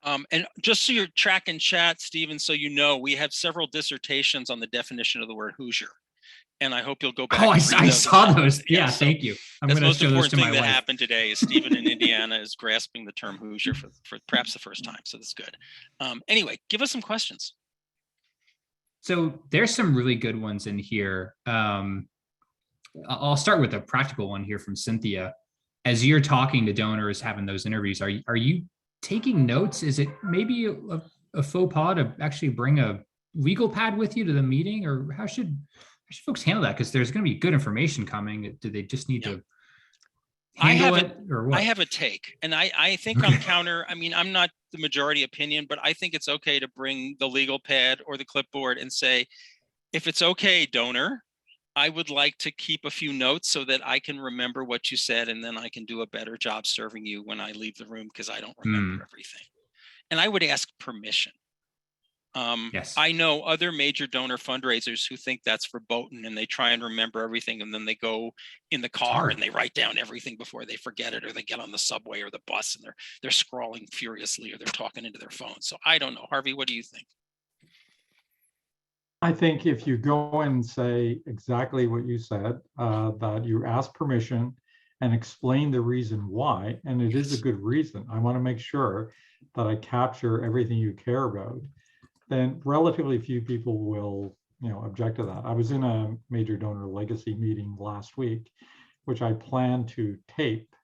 Speaker 3: And just so you're tracking chat, Stephen, so you know, we have several dissertations on the definition of the word Hoosier. And I hope you'll go back.
Speaker 1: Oh, I saw those. Yeah,
Speaker 3: so
Speaker 1: thank you. I'm
Speaker 3: that's the
Speaker 1: going to
Speaker 3: most
Speaker 1: show those
Speaker 3: important
Speaker 1: to
Speaker 3: thing
Speaker 1: my
Speaker 3: that
Speaker 1: wife.
Speaker 3: happened today is Stephen in Indiana is grasping the term Hoosier for perhaps the first time. So that's good. Anyway, give us some questions.
Speaker 1: So there's some really good ones in here. I'll start with a practical one here from Cynthia. As you're talking to donors, having those interviews, are you taking notes? Is it maybe a faux pas to actually bring a legal pad with you to the meeting, or how should folks handle that? Because there's going to be good information coming. Do they just need to handle it, or what?
Speaker 3: I have a take, and I think I'm counter. I mean, I'm not the majority opinion, but I think it's okay to bring the legal pad or the clipboard and say, if it's okay, donor, I would like to keep a few notes so that I can remember what you said, and then I can do a better job serving you when I leave the room because I don't remember everything. And I would ask permission.
Speaker 1: Yes.
Speaker 3: I know other major donor fundraisers who think that's verboten and they try and remember everything, and then they go in the car and they write down everything before they forget it, or they get on the subway or the bus and they're scrolling furiously, or they're talking into their phone. So I don't know. Harvey, what do you think?
Speaker 2: I think if you go and say exactly what you said, that you ask permission and explain the reason why, and it is a good reason. I want to make sure that I capture everything you care about. Then relatively few people will, object to that. I was in a major donor legacy meeting last week, which I planned to tape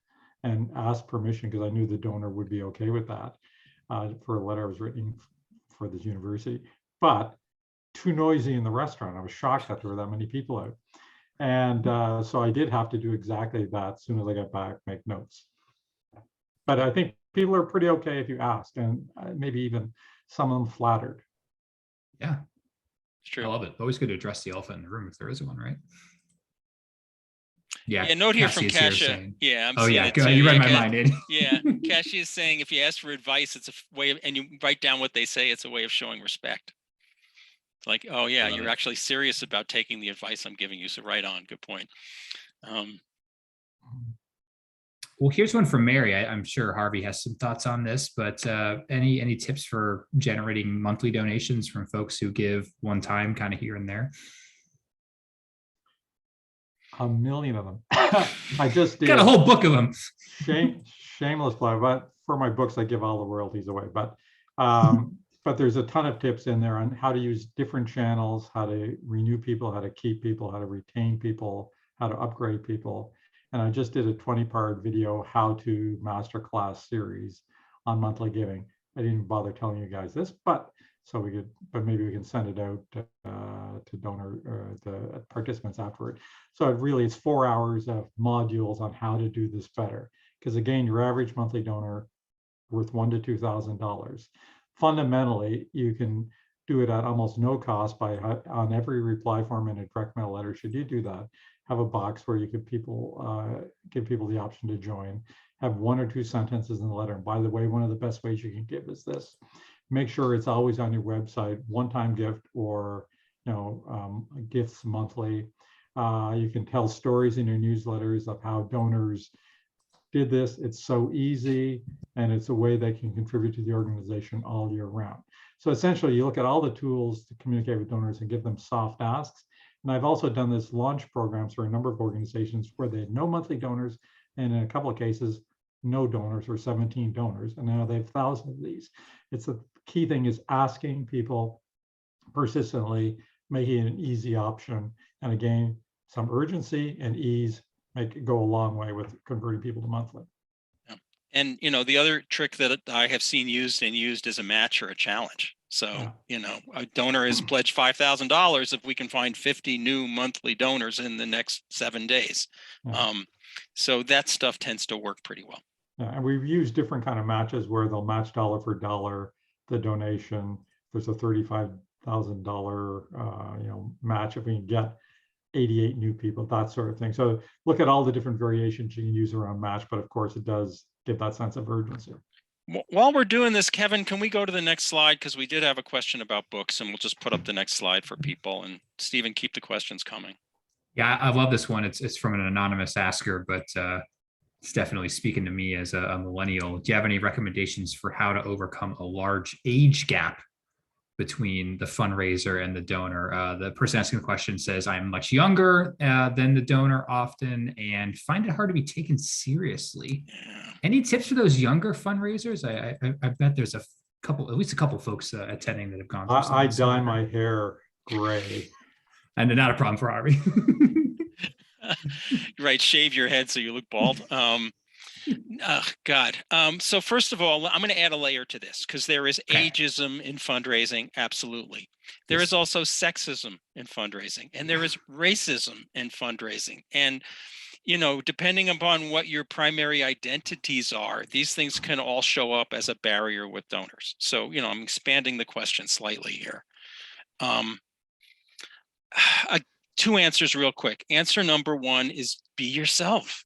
Speaker 2: and ask permission because I knew the donor would be okay with that, for a letter I was writing for this university. But too noisy in the restaurant. I was shocked that there were that many people out. And so I did have to do exactly that as soon as I got back, make notes. But I think people are pretty okay if you ask, and maybe even some of them flattered.
Speaker 1: Yeah,
Speaker 3: It's true.
Speaker 1: I love it. Always good to address the elephant in the room if there is one, right? Yeah.
Speaker 3: Yeah, note here from
Speaker 1: Cassie is here
Speaker 3: Kasia.
Speaker 1: saying,
Speaker 3: Yeah, I'm
Speaker 1: oh
Speaker 3: seeing
Speaker 1: yeah,
Speaker 3: it
Speaker 1: go
Speaker 3: too.
Speaker 1: ahead. You read
Speaker 3: Yeah,
Speaker 1: my mind, Ed.
Speaker 3: yeah, Kasia is saying if you ask for advice, it's a way of, and you write down what they say, it's a way of showing respect. It's like, oh yeah,
Speaker 1: Love
Speaker 3: you're
Speaker 1: it.
Speaker 3: actually serious about taking the advice I'm giving you. So right on, good point.
Speaker 1: Well, here's one from Mary. I'm sure Harvey has some thoughts on this, but any tips for generating monthly donations from folks who give one time, kind of here and there?
Speaker 2: A million of them. I just did.
Speaker 1: Got a whole book of them.
Speaker 2: Shameless plug, but for my books, I give all the royalties away. But there's a ton of tips in there on how to use different channels, how to renew people, how to keep people, how to retain people, how to upgrade people. And I just did a 20-part video how to masterclass series on monthly giving. I didn't bother telling you guys this, but maybe we can send it out to donor the participants afterward. So it's 4 hours of modules on how to do this better. Because again, your average monthly donor worth $1,000 to $2,000. Fundamentally, you can do it at almost no cost by on every reply form in a direct mail letter. Should you do that, have a box where you give people the option to join. Have 1 or 2 sentences in the letter. And by the way, one of the best ways you can give is this. Make sure it's always on your website, one-time gift or gifts monthly. You can tell stories in your newsletters of how donors did this. It's so easy, and it's a way they can contribute to the organization all year round. So essentially, you look at all the tools to communicate with donors and give them soft asks. And I've also done this launch programs for a number of organizations where they had no monthly donors, and in a couple of cases, no donors or 17 donors, and now they have thousands of these. It's the key thing is asking people persistently, making it an easy option, and again, some urgency and ease go a long way with converting people to monthly.
Speaker 3: Yeah. And the other trick that I have seen used is a match or a challenge. So a donor has pledged $5,000 if we can find 50 new monthly donors in the next 7 days.
Speaker 2: Yeah.
Speaker 3: So that stuff tends to work pretty well.
Speaker 2: Yeah, and we've used different kind of matches where they'll match dollar for dollar the donation. There's a $35,000 match if we can get 88 new people, that sort of thing. So look at all the different variations you can use around match, but of course it does give that sense of urgency.
Speaker 3: While we're doing this, Kevin, can we go to the next slide? Because we did have a question about books, and we'll just put up the next slide for people. And Stephen, keep the questions coming.
Speaker 1: Yeah, I love this one. It's from an anonymous asker, but it's definitely speaking to me as a millennial. Do you have any recommendations for how to overcome a large age gap between the fundraiser and the donor? The person asking the question says, I'm much younger than the donor often and find it hard to be taken seriously.
Speaker 3: Yeah.
Speaker 1: Any tips for those younger fundraisers? I bet there's at least a couple folks attending that have gone through
Speaker 2: I dye my hair gray.
Speaker 1: And not a problem for Harvey.
Speaker 3: Right, shave your head so you look bald. God. So first of all, I'm going to add a layer to this because there is ageism in fundraising. Absolutely. There is also sexism in fundraising, and there is racism in fundraising. And, depending upon what your primary identities are, these things can all show up as a barrier with donors. So, I'm expanding the question slightly here. 2 answers real quick. Answer number 1 is be yourself.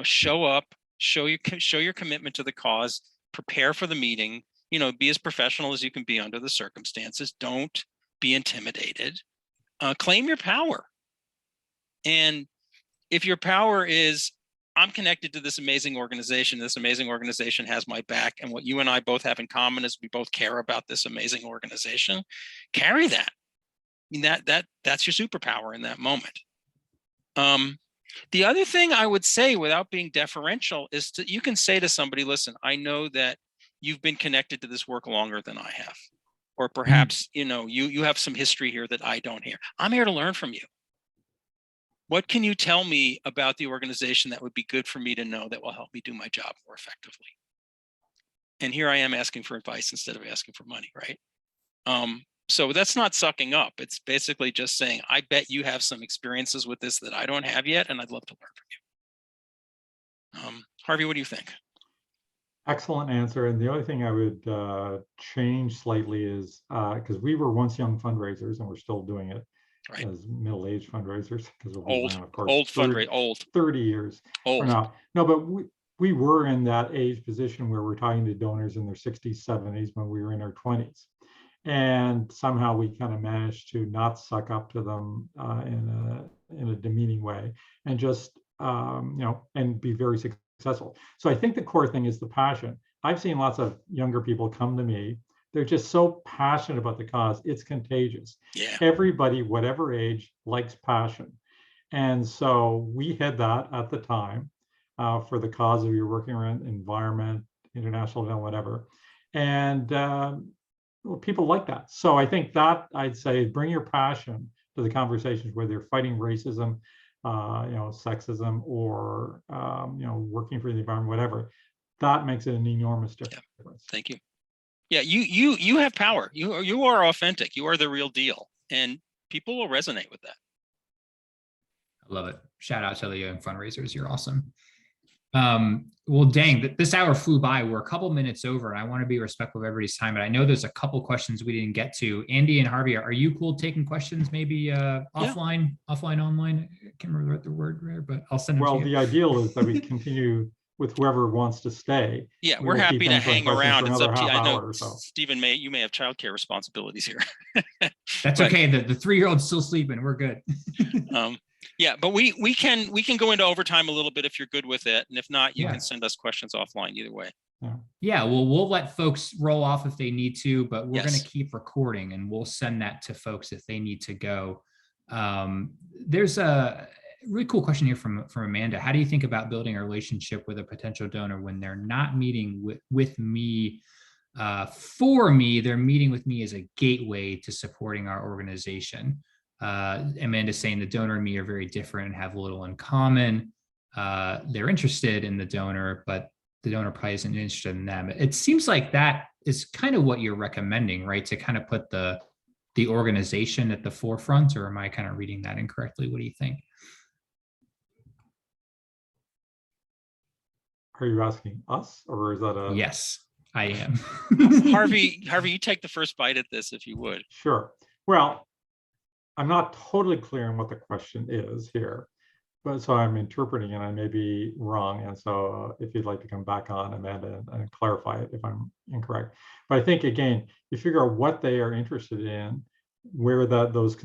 Speaker 3: Show up. Show your commitment to the cause, prepare for the meeting, be as professional as you can be under the circumstances. Don't be intimidated. Claim your power. And if your power is, I'm connected to this amazing organization has my back, and what you and I both have in common is we both care about this amazing organization, carry that. mean, that's your superpower in that moment. The other thing I would say, without being deferential, is that you can say to somebody, listen, I know that you've been connected to this work longer than I have, or perhaps, you have some history here that I don't hear. I'm here to learn from you. What can you tell me about the organization that would be good for me to know that will help me do my job more effectively? And here I am asking for advice instead of asking for money, right? So that's not sucking up. It's basically just saying, I bet you have some experiences with this that I don't have yet, and I'd love to learn from you. Harvey, what do you think?
Speaker 2: Excellent answer. And the only thing I would change slightly is, because we were once young fundraisers and we're still doing it as middle-aged fundraisers, because we'll be around, of course, 30 years from now. No, but we were in that age position where we're talking to donors in their 60s, 70s when we were in our 20s. And somehow we kind of managed to not suck up to them in a demeaning way, and just and be very successful. So I think the core thing is the passion. I've seen lots of younger people come to me. They're just so passionate about the cause. It's contagious.
Speaker 3: Yeah.
Speaker 2: Everybody, whatever age, likes passion. And so we had that at the time for the cause that we were working around, environment, international development, whatever. And well, people like that. So I think that, I'd say, bring your passion to the conversations, whether you're fighting racism, sexism, or working for the environment, whatever. That makes it an enormous difference.
Speaker 3: Yeah. Thank you. Yeah, you have power. You are authentic. You are the real deal, and people will resonate with that.
Speaker 1: I love it. Shout out to the young fundraisers. You're awesome. Well, dang, this hour flew by. We're a couple minutes over, and I want to be respectful of everybody's time, but I know there's a couple questions we didn't get to. Andy and Harvey, are you cool taking questions maybe offline, online? I can't remember the word there, but I'll send them to you.
Speaker 2: Well, the ideal is that we continue with whoever wants to stay.
Speaker 3: Yeah, we're happy to hang around. It's up to you. I know, Stephen, you may have childcare responsibilities here.
Speaker 1: That's okay. The 3-year-old's still sleeping. We're good.
Speaker 3: Yeah, but we can go into overtime a little bit if you're good with it, and if not, you can send us questions offline either way.
Speaker 1: Yeah, well, we'll let folks roll off if they need to, but we're going to keep recording, and we'll send that to folks if they need to go. There's a really cool question here from Amanda. How do you think about building a relationship with a potential donor when they're not meeting with me for me? They're meeting with me as a gateway to supporting our organization. Amanda's saying the donor and me are very different and have little in common. They're interested in the donor, but the donor probably isn't interested in them. It seems like that is kind of what you're recommending, right? To kind of put the organization at the forefront, or am I kind of reading that incorrectly? What do you think?
Speaker 2: Are you asking us, or is that a...
Speaker 1: Yes, I am.
Speaker 3: Harvey, you take the first bite at this if you would.
Speaker 2: Sure. Well, I'm not totally clear on what the question is here, but so I'm interpreting and I may be wrong. And so if you'd like to come back on, Amanda, and clarify it if I'm incorrect. But I think, again, you figure out what they are interested in, where those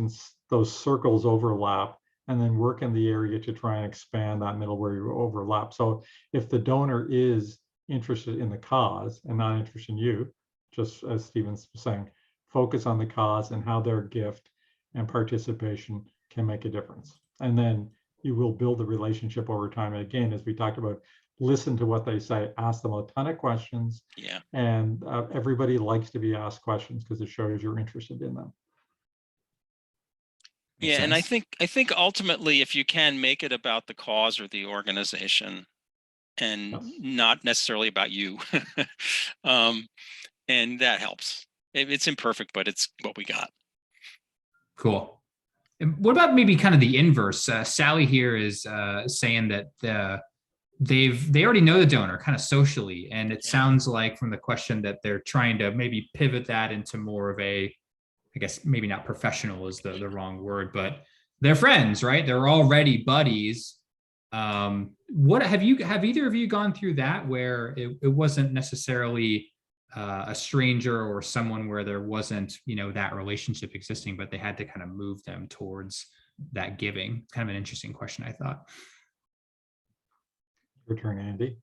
Speaker 2: circles overlap, and then work in the area to try and expand that middle where you overlap. So if the donor is interested in the cause and not interested in you, just as Stephen's saying, focus on the cause and how their gift and participation can make a difference. And then you will build the relationship over time. And again, as we talked about, listen to what they say, ask them a ton of questions.
Speaker 3: Yeah.
Speaker 2: And everybody likes to be asked questions because it shows you're interested in them.
Speaker 3: Yeah, and I think ultimately, if you can, make it about the cause or the organization, and not necessarily about you. And that helps. It's imperfect, but it's what we got.
Speaker 1: Cool. And what about maybe kind of the inverse? Sally here is saying that they already know the donor kind of socially, and it sounds like from the question that they're trying to maybe pivot that into more of a, I guess maybe not professional is the wrong word, but they're friends, right? They're already buddies. What have either of you gone through that where it wasn't necessarily a stranger or someone where there wasn't, that relationship existing, but they had to kind of move them towards that giving? Kind of an interesting question, I thought.
Speaker 2: Your turn, Andy.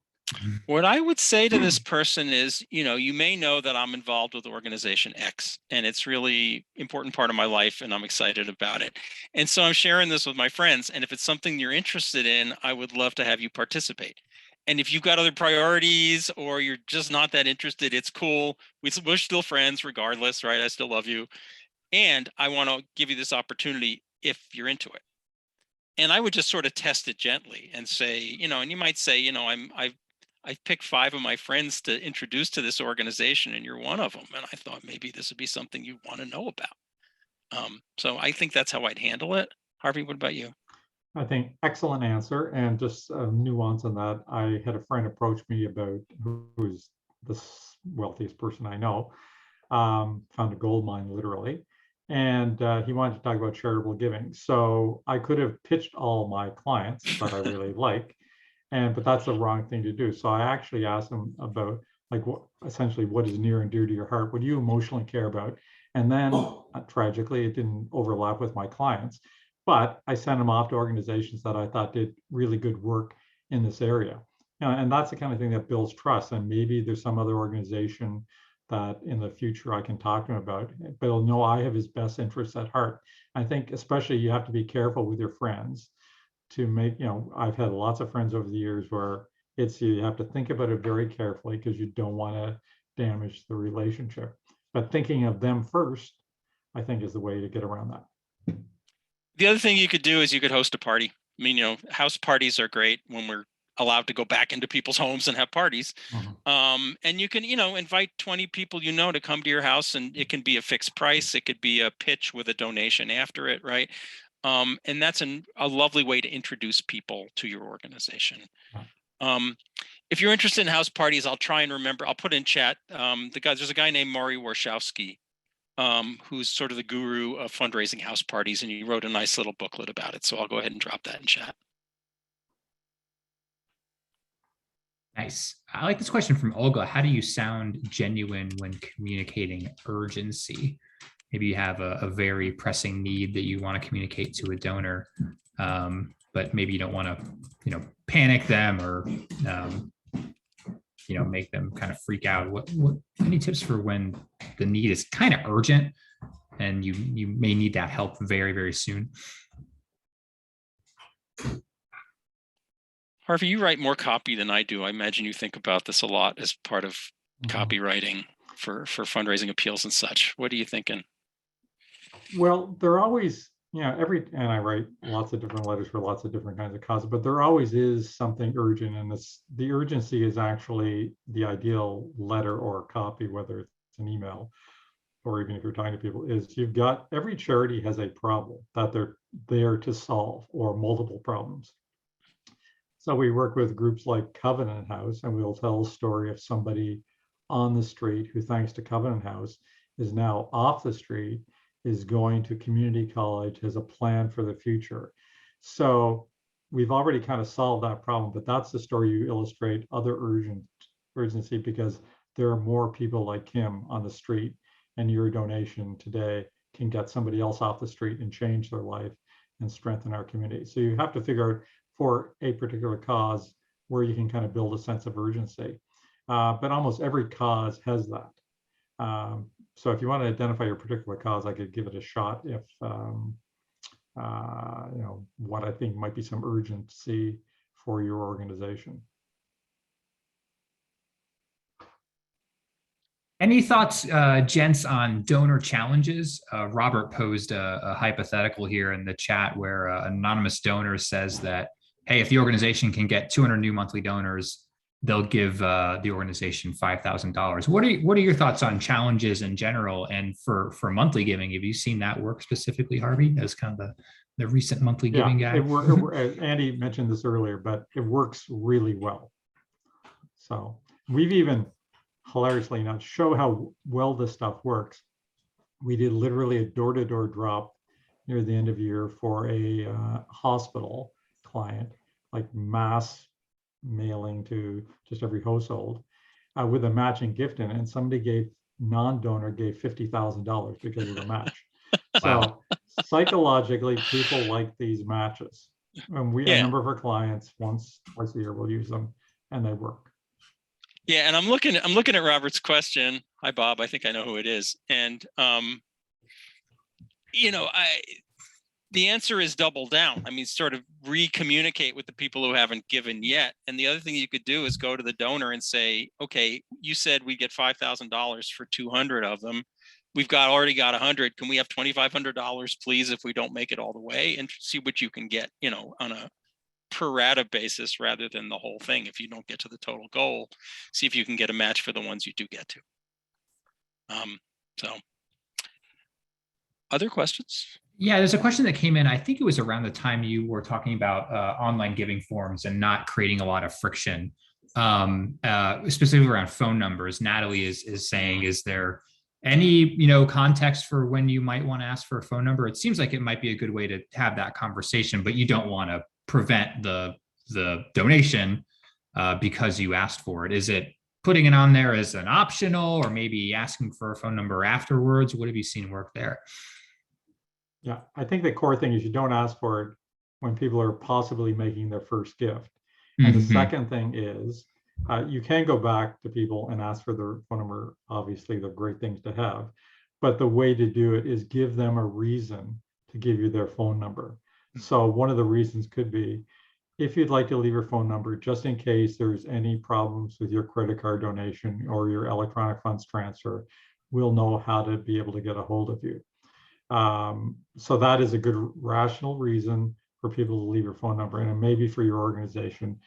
Speaker 3: What I would say to this person is, you may know that I'm involved with organization X, and it's really important part of my life, and I'm excited about it. And so I'm sharing this with my friends. And if it's something you're interested in, I would love to have you participate. And if you've got other priorities or you're just not that interested, it's cool. We're still friends regardless, right? I still love you. And I want to give you this opportunity if you're into it. And I would just sort of test it gently and say, and you might say, I've picked 5 of my friends to introduce to this organization, and you're one of them. And I thought maybe this would be something you want to know about. So I think that's how I'd handle it. Harvey, what about you?
Speaker 2: I think excellent answer. And just a nuance on that, I had a friend approach me about who's the wealthiest person I know, found a gold mine literally. And he wanted to talk about charitable giving. So I could have pitched all my clients that I really like, but that's the wrong thing to do. So I actually asked him about like essentially what is near and dear to your heart, what do you emotionally care about? And then tragically, it didn't overlap with my clients, but I sent them off to organizations that I thought did really good work in this area. And that's the kind of thing that builds trust. And maybe there's some other organization that in the future I can talk to him about, but he'll know I have his best interests at heart. I think especially you have to be careful with your friends to make, I've had lots of friends over the years where you have to think about it very carefully because you don't want to damage the relationship. But thinking of them first, I think, is the way to get around that.
Speaker 3: The other thing you could do is you could host a party. I mean, house parties are great when we're allowed to go back into people's homes and have parties. And you can, invite 20 people, to come to your house, and it can be a fixed price. It could be a pitch with a donation after it, right? And that's a lovely way to introduce people to your organization. If you're interested in house parties, I'll try and remember. I'll put in chat. There's a guy named Maury Warshawski, who's sort of the guru of fundraising house parties, and he wrote a nice little booklet about it. So I'll go ahead and drop that in chat.
Speaker 1: Nice. I like this question from Olga. How do you sound genuine when communicating urgency? Maybe you have a very pressing need that you want to communicate to a donor, but maybe you don't want to, panic them or, make them kind of freak out. What any tips for when the need is kind of urgent and you may need that help very, very soon?
Speaker 3: Harvey, you write more copy than I do. I imagine you think about this a lot as part of copywriting for fundraising appeals and such. What are you thinking?
Speaker 2: Well, there always, and I write lots of different letters for lots of different kinds of causes, but there always is something urgent. And the urgency is actually the ideal letter or copy, whether it's an email or even if you're talking to people, is every charity has a problem that they're there to solve or multiple problems. So we work with groups like Covenant House, and we'll tell a story of somebody on the street who, thanks to Covenant House, is now off the street, is going to community college, has a plan for the future. So we've already kind of solved that problem, but that's the story you illustrate other urgency because there are more people like him on the street, and your donation today can get somebody else off the street and change their life and strengthen our community. So you have to figure out for a particular cause where you can kind of build a sense of urgency. But almost every cause has that. So if you want to identify your particular cause, I could give it a shot if, what I think might be some urgency for your organization.
Speaker 1: Any thoughts, gents, on donor challenges? Robert posed a hypothetical here in the chat where an anonymous donor says that, hey, if the organization can get 200 new monthly donors, they'll give the organization $5,000. What are your thoughts on challenges in general and for monthly giving? Have you seen that work specifically, Harvey, as kind of the recent monthly giving guy?
Speaker 2: Andy mentioned this earlier, but it works really well. So we've even hilariously enough show how well this stuff works. We did literally a door-to-door drop near the end of year for a hospital client, like mass mailing to just every household with a matching gift in it, and somebody non-donor gave $50,000 because of the match. Wow. So psychologically, people like these matches, and a number of our clients twice a year will use them, and they work.
Speaker 3: Yeah, and I'm looking at Robert's question. Hi, Bob. I think I know who it is. And the answer is double down. I mean, sort of re-communicate with the people who haven't given yet. And the other thing you could do is go to the donor and say, okay, you said we get $5,000 for 200 of them. We've already got 100. Can we have $2,500, please, if we don't make it all the way, and see what you can get, on a per rata basis rather than the whole thing. If you don't get to the total goal, see if you can get a match for the ones you do get to. So other questions?
Speaker 1: Yeah, there's a question that came in. I think it was around the time you were talking about online giving forms and not creating a lot of friction, specifically around phone numbers. Natalie is saying, is there any context for when you might want to ask for a phone number? It seems like it might be a good way to have that conversation, but you don't want to prevent the donation because you asked for it. Is it putting it on there as an optional, or maybe asking for a phone number afterwards? What have you seen work there?
Speaker 2: Yeah, I think the core thing is you don't ask for it when people are possibly making their first gift. And the second thing is you can go back to people and ask for their phone number. Obviously, they're great things to have, but the way to do it is give them a reason to give you their phone number. So one of the reasons could be, if you'd like to leave your phone number, just in case there's any problems with your credit card donation or your electronic funds transfer, we'll know how to be able to get a hold of you. So that is a good rational reason for people to leave your phone number. And maybe for your organization,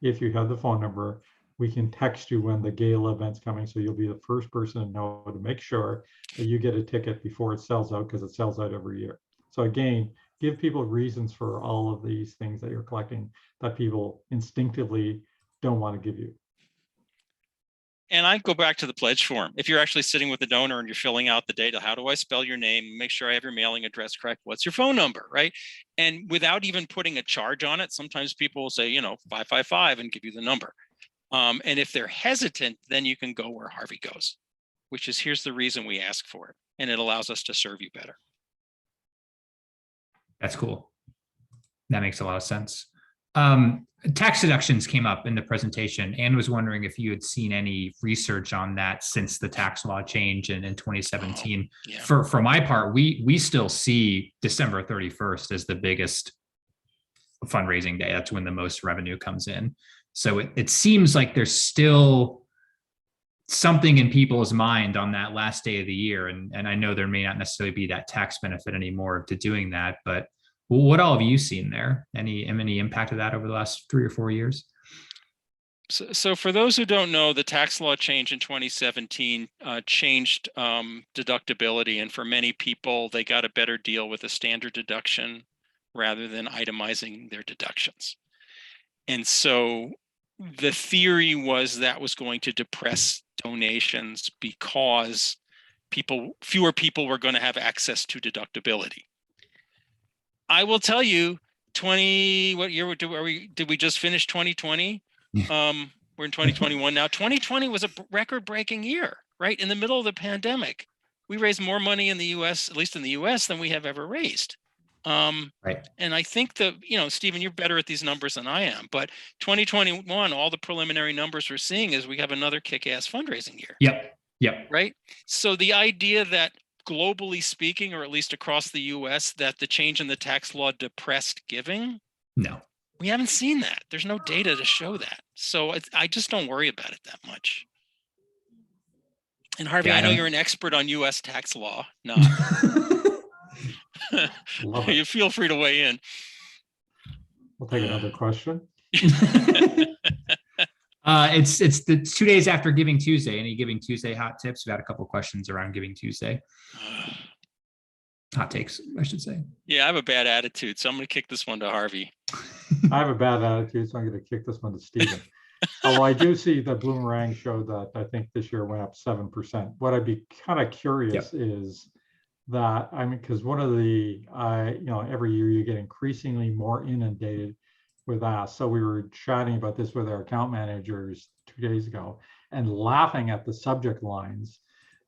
Speaker 2: if you have the phone number, we can text you when the gala event's coming, so you'll be the first person to know, to make sure that you get a ticket before it sells out, because it sells out every year. So again, give people reasons for all of these things that you're collecting that people instinctively don't want to give you.
Speaker 3: And I go back to the pledge form. If you're actually sitting with the donor and you're filling out the data, how do I spell your name? Make sure I have your mailing address correct. What's your phone number, right? And without even putting a charge on it, sometimes people will say, 555 and give you the number. And if they're hesitant, then you can go where Harvey goes, which is, here's the reason we ask for it. And it allows us to serve you better.
Speaker 1: That's cool. That makes a lot of sense. Tax deductions came up in the presentation. Anne was wondering if you had seen any research on that since the tax law change in 2017.
Speaker 3: Oh, yeah.
Speaker 1: For my part, we still see December 31st as the biggest fundraising day. That's when the most revenue comes in. So it seems like there's still something in people's mind on that last day of the year. And I know there may not necessarily be that tax benefit anymore to doing that, but what all have you seen there? Any impact of that over the last 3 or 4 years?
Speaker 3: So for those who don't know, the tax law change in 2017 changed deductibility. And for many people, they got a better deal with a standard deduction rather than itemizing their deductions. And so the theory was that was going to depress donations because fewer people were going to have access to deductibility. I will tell you, what year did we just finish 2020? We're in 2021 now. 2020 was a record-breaking year, right? In the middle of the pandemic. We raised more money in the US, at least in the US, than we have ever raised.
Speaker 1: Right.
Speaker 3: And I think that, Stephen, you're better at these numbers than I am, but 2021, all the preliminary numbers we're seeing is we have another kick-ass fundraising year.
Speaker 1: Yep.
Speaker 3: Right. So the idea that globally speaking, or at least across the US, that the change in the tax law depressed giving,
Speaker 1: no,
Speaker 3: we haven't seen that. There's no data to show that. So I just don't worry about it that much. And Harvey, I know you're an expert on US tax law. No. You feel free to weigh in.
Speaker 2: We'll take another question.
Speaker 1: It's the 2 days after Giving Tuesday. Any Giving Tuesday hot tips? We've had a couple of questions around Giving Tuesday. Hot takes, I should say.
Speaker 3: Yeah, I have a bad attitude, so I'm going to kick this one to Harvey.
Speaker 2: I have a bad attitude, so I'm going to kick this one to Stephen. Although I do see the Bloomerang show that I think this year went up 7%. What I'd be kind of curious is that, because one of the, every year you get increasingly more inundated with asks. So we were chatting about this with our account managers 2 days ago and laughing at the subject lines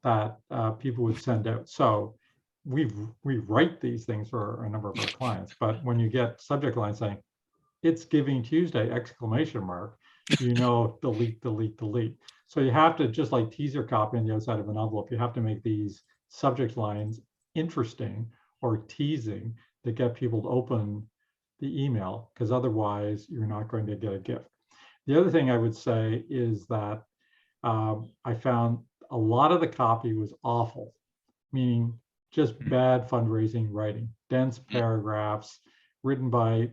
Speaker 2: that people would send out. So we write these things for a number of our clients, but when you get subject lines saying, "It's Giving Tuesday!" ! Delete, delete, delete. So you have to, just like teaser copy on the outside of an envelope, you have to make these subject lines interesting or teasing to get people to open the email, because otherwise you're not going to get a gift. The other thing I would say is that I found a lot of the copy was awful, meaning just bad fundraising writing, dense paragraphs written by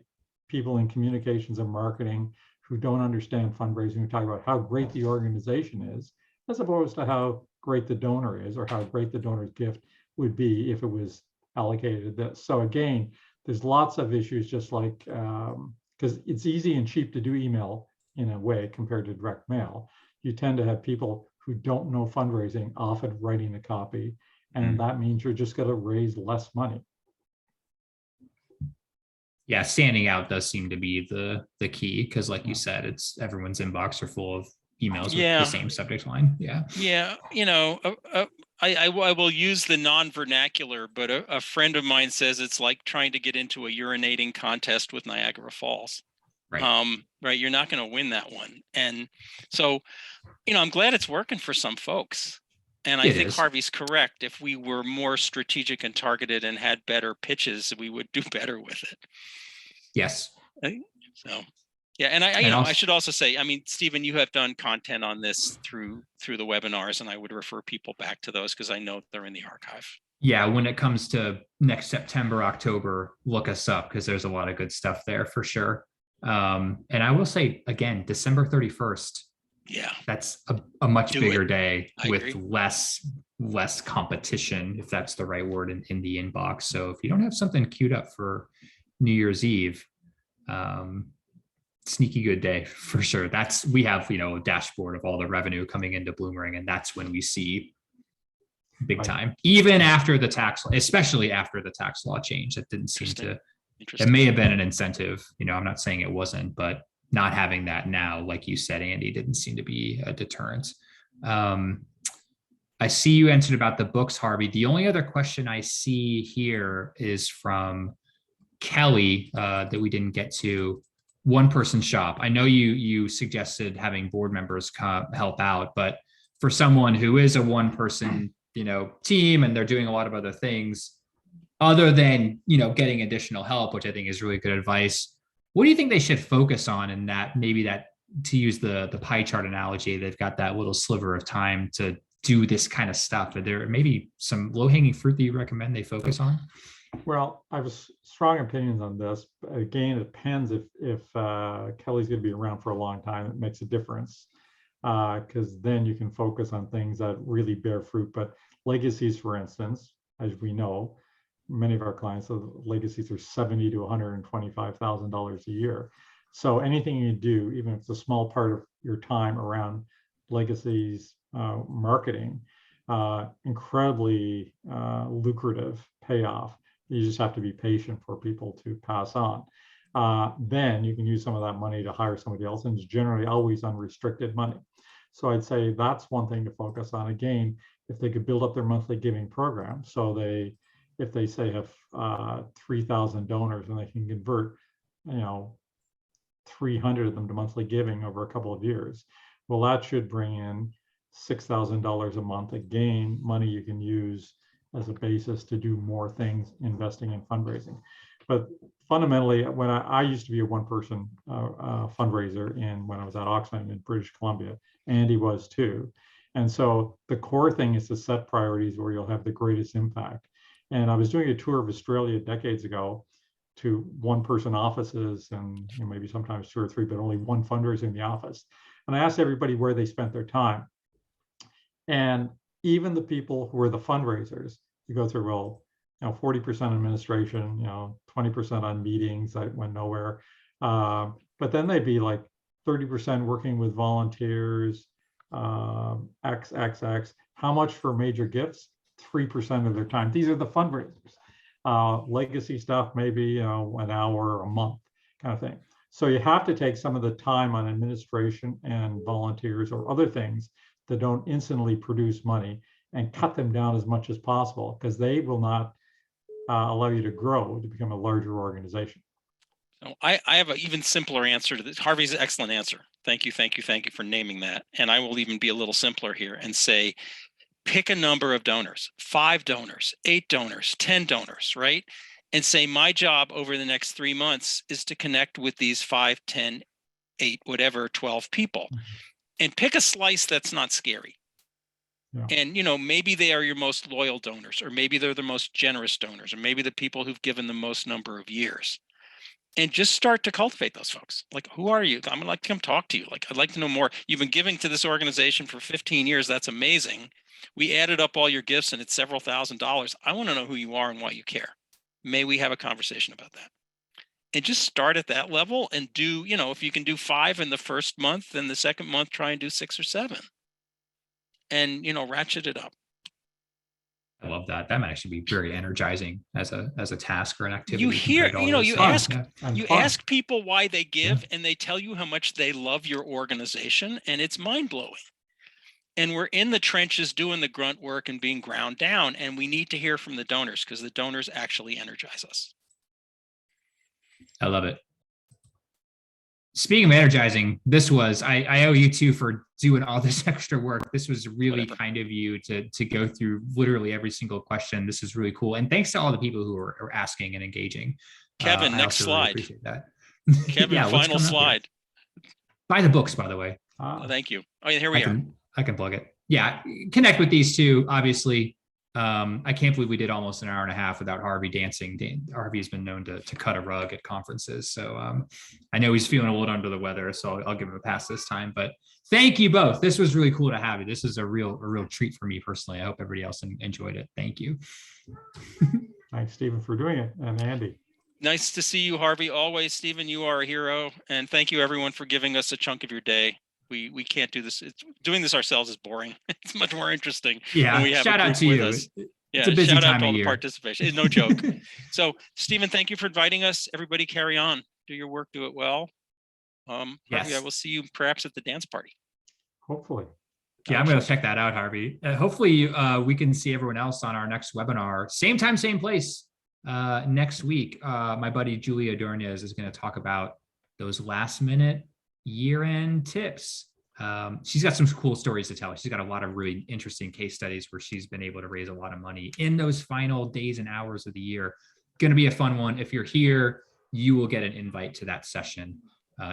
Speaker 2: people in communications and marketing who don't understand fundraising, who talk about how great the organization is, as opposed to how great the donor is or how great the donor's gift would be if it was allocated this. So again, there's lots of issues, just like, because it's easy and cheap to do email in a way compared to direct mail. You tend to have people who don't know fundraising often writing a copy, and that means you're just going to raise less money.
Speaker 1: Yeah, standing out does seem to be the key, because like you said, it's everyone's inbox are full of emails with the same subject line.
Speaker 3: Yeah, you know, I will use the non-vernacular, but a friend of mine says it's like trying to get into a urinating contest with Niagara Falls.
Speaker 1: Right.
Speaker 3: Right, you're not going to win that one. And so, you know, I'm glad it's working for some folks. And I think Harvey's correct. If we were more strategic and targeted and had better pitches, we would do better with it.
Speaker 1: Yes.
Speaker 3: So, yeah, and I should also say, I mean, Stephen, you have done content on this through the webinars, and I would refer people back to those because I know they're in the archive.
Speaker 1: Yeah, when it comes to next September, October, look us up, because there's a lot of good stuff there for sure. And I will say again, December 31st.
Speaker 3: Yeah,
Speaker 1: that's a much bigger day with less competition, if that's the right word, in the inbox. So if you don't have something queued up for New Year's Eve, sneaky good day for sure. We have, you know, a dashboard of all the revenue coming into Bloomerang, and that's when we see big time, even after the tax, especially after the tax law change. That didn't seem to, it may have been an incentive, you know, I'm not saying it wasn't, but not having that now, like you said, Andy, didn't seem to be a deterrent. I see you answered about the books, Harvey. The only other question I see here is from Kelly that we didn't get to. One person shop. I know you suggested having board members help out, but for someone who is a one person, you know, team, and they're doing a lot of other things other than, you know, getting additional help, which I think is really good advice. What do you think they should focus on in that, maybe that, to use the pie chart analogy, they've got that little sliver of time to do this kind of stuff? Are there maybe some low-hanging fruit that you recommend they focus on?
Speaker 2: Well, I have strong opinions on this. Again, it depends if Kelly's going to be around for a long time. It makes a difference, because then you can focus on things that really bear fruit. But legacies, for instance, as we know, many of our clients, so legacies are $70,000 to $125,000 a year. So anything you do, even if it's a small part of your time around legacies marketing, incredibly lucrative payoff. You just have to be patient for people to pass on. Then you can use some of that money to hire somebody else, and it's generally always unrestricted money. So I'd say that's one thing to focus on. Again, if they could build up their monthly giving program, so if they say have 3,000 donors and they can convert, you know, 300 of them to monthly giving over a couple of years, well, that should bring in $6,000 a month. Again, money you can use as a basis to do more things investing in fundraising. But fundamentally, when I used to be a one-person fundraiser when I was at Oxfam in British Columbia, Andy was too. And so the core thing is to set priorities where you'll have the greatest impact. And I was doing a tour of Australia decades ago to one-person offices, and you know, maybe sometimes two or three, but only one fundraiser in the office. And I asked everybody where they spent their time. And even the people who were the fundraisers, you go through, well, you know, 40% administration, you know, 20% on meetings that went nowhere. But then they'd be like 30% working with volunteers, XXX. How much for major gifts? 3% of their time. These are the fundraisers. Legacy stuff, maybe, you know, an hour a month kind of thing. So you have to take some of the time on administration and volunteers or other things that don't instantly produce money and cut them down as much as possible, because they will not allow you to grow to become a larger organization.
Speaker 3: Oh, I have an even simpler answer to this. Harvey's an excellent answer. Thank you for naming that. And I will even be a little simpler here and say, pick a number of donors, 5 donors, 8 donors, 10 donors, right? And say, my job over the next 3 months is to connect with these 5, 10, 8, whatever, 12 people, and pick a slice that's not scary.
Speaker 2: Yeah.
Speaker 3: And, maybe they are your most loyal donors, or maybe they're the most generous donors, or maybe the people who've given the most number of years. And just start to cultivate those folks. Like, who are you? I'm like to come talk to you. Like, I'd like to know more. You've been giving to this organization for 15 years. That's amazing. We added up all your gifts and it's several $1,000s. I want to know who you are and why you care. May we have a conversation about that? And just start at that level and do, if you can do 5 in the first month, then the second month, try and do 6 or 7. And, ratchet it up.
Speaker 1: I love that. That might actually be very energizing as a task or an activity.
Speaker 3: You hear, you ask people why they give, and they tell you how much they love your organization, and it's mind blowing. And we're in the trenches doing the grunt work and being ground down, and we need to hear from the donors because the donors actually energize us.
Speaker 1: I love it. Speaking of energizing, I owe you two for doing all this extra work. This was really kind of you to go through literally every single question. This is really cool. And thanks to all the people who are asking and engaging.
Speaker 3: Kevin, next slide.
Speaker 1: Really appreciate that.
Speaker 3: Kevin, final slide.
Speaker 1: Buy the books, by the way.
Speaker 3: Thank you. Oh, yeah, here we are.
Speaker 1: I can plug it. Yeah, connect with these two, obviously. I can't believe we did almost an hour and a half without Harvey dancing. Harvey has been known to cut a rug at conferences. So I know he's feeling a little under the weather, so I'll give him a pass this time. But thank you both. This was really cool to have you. This is a real treat for me personally. I hope everybody else enjoyed it. Thank you.
Speaker 2: Thanks, Stephen, for doing it. And Andy.
Speaker 3: Nice to see you, Harvey. Always, Stephen, you are a hero. And thank you, everyone, for giving us a chunk of your day. We can't do this. Doing this ourselves is boring. It's much more interesting.
Speaker 1: Yeah,
Speaker 3: when we have
Speaker 1: shout out to you.
Speaker 3: Us.
Speaker 1: It's a busy
Speaker 3: shout
Speaker 1: time
Speaker 3: out to all
Speaker 1: of
Speaker 3: the
Speaker 1: year.
Speaker 3: participation. It's no joke. So, Stephen, thank you for inviting us. Everybody carry on. Do your work. Do it well.
Speaker 1: Yes.
Speaker 3: Harvey, I will see you perhaps at the dance party.
Speaker 2: Hopefully.
Speaker 1: Yeah, I'm going to check that out, Harvey. Hopefully we can see everyone else on our next webinar. Same time, same place next week. My buddy Julia Dornez is going to talk about those last minute year-end tips. She's got some cool stories to tell. She's got a lot of really interesting case studies where she's been able to raise a lot of money in those final days and hours of the year. Going to be a fun one. If you're here, you will get an invite to that session,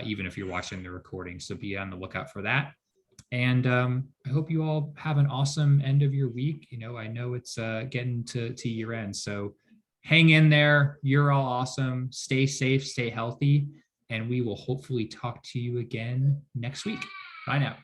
Speaker 1: even if you're watching the recording. So be on the lookout for that. And I hope you all have an awesome end of your week. I know it's getting to year end. So hang in there. You're all awesome. Stay safe, stay healthy, and we will hopefully talk to you again next week. Bye now.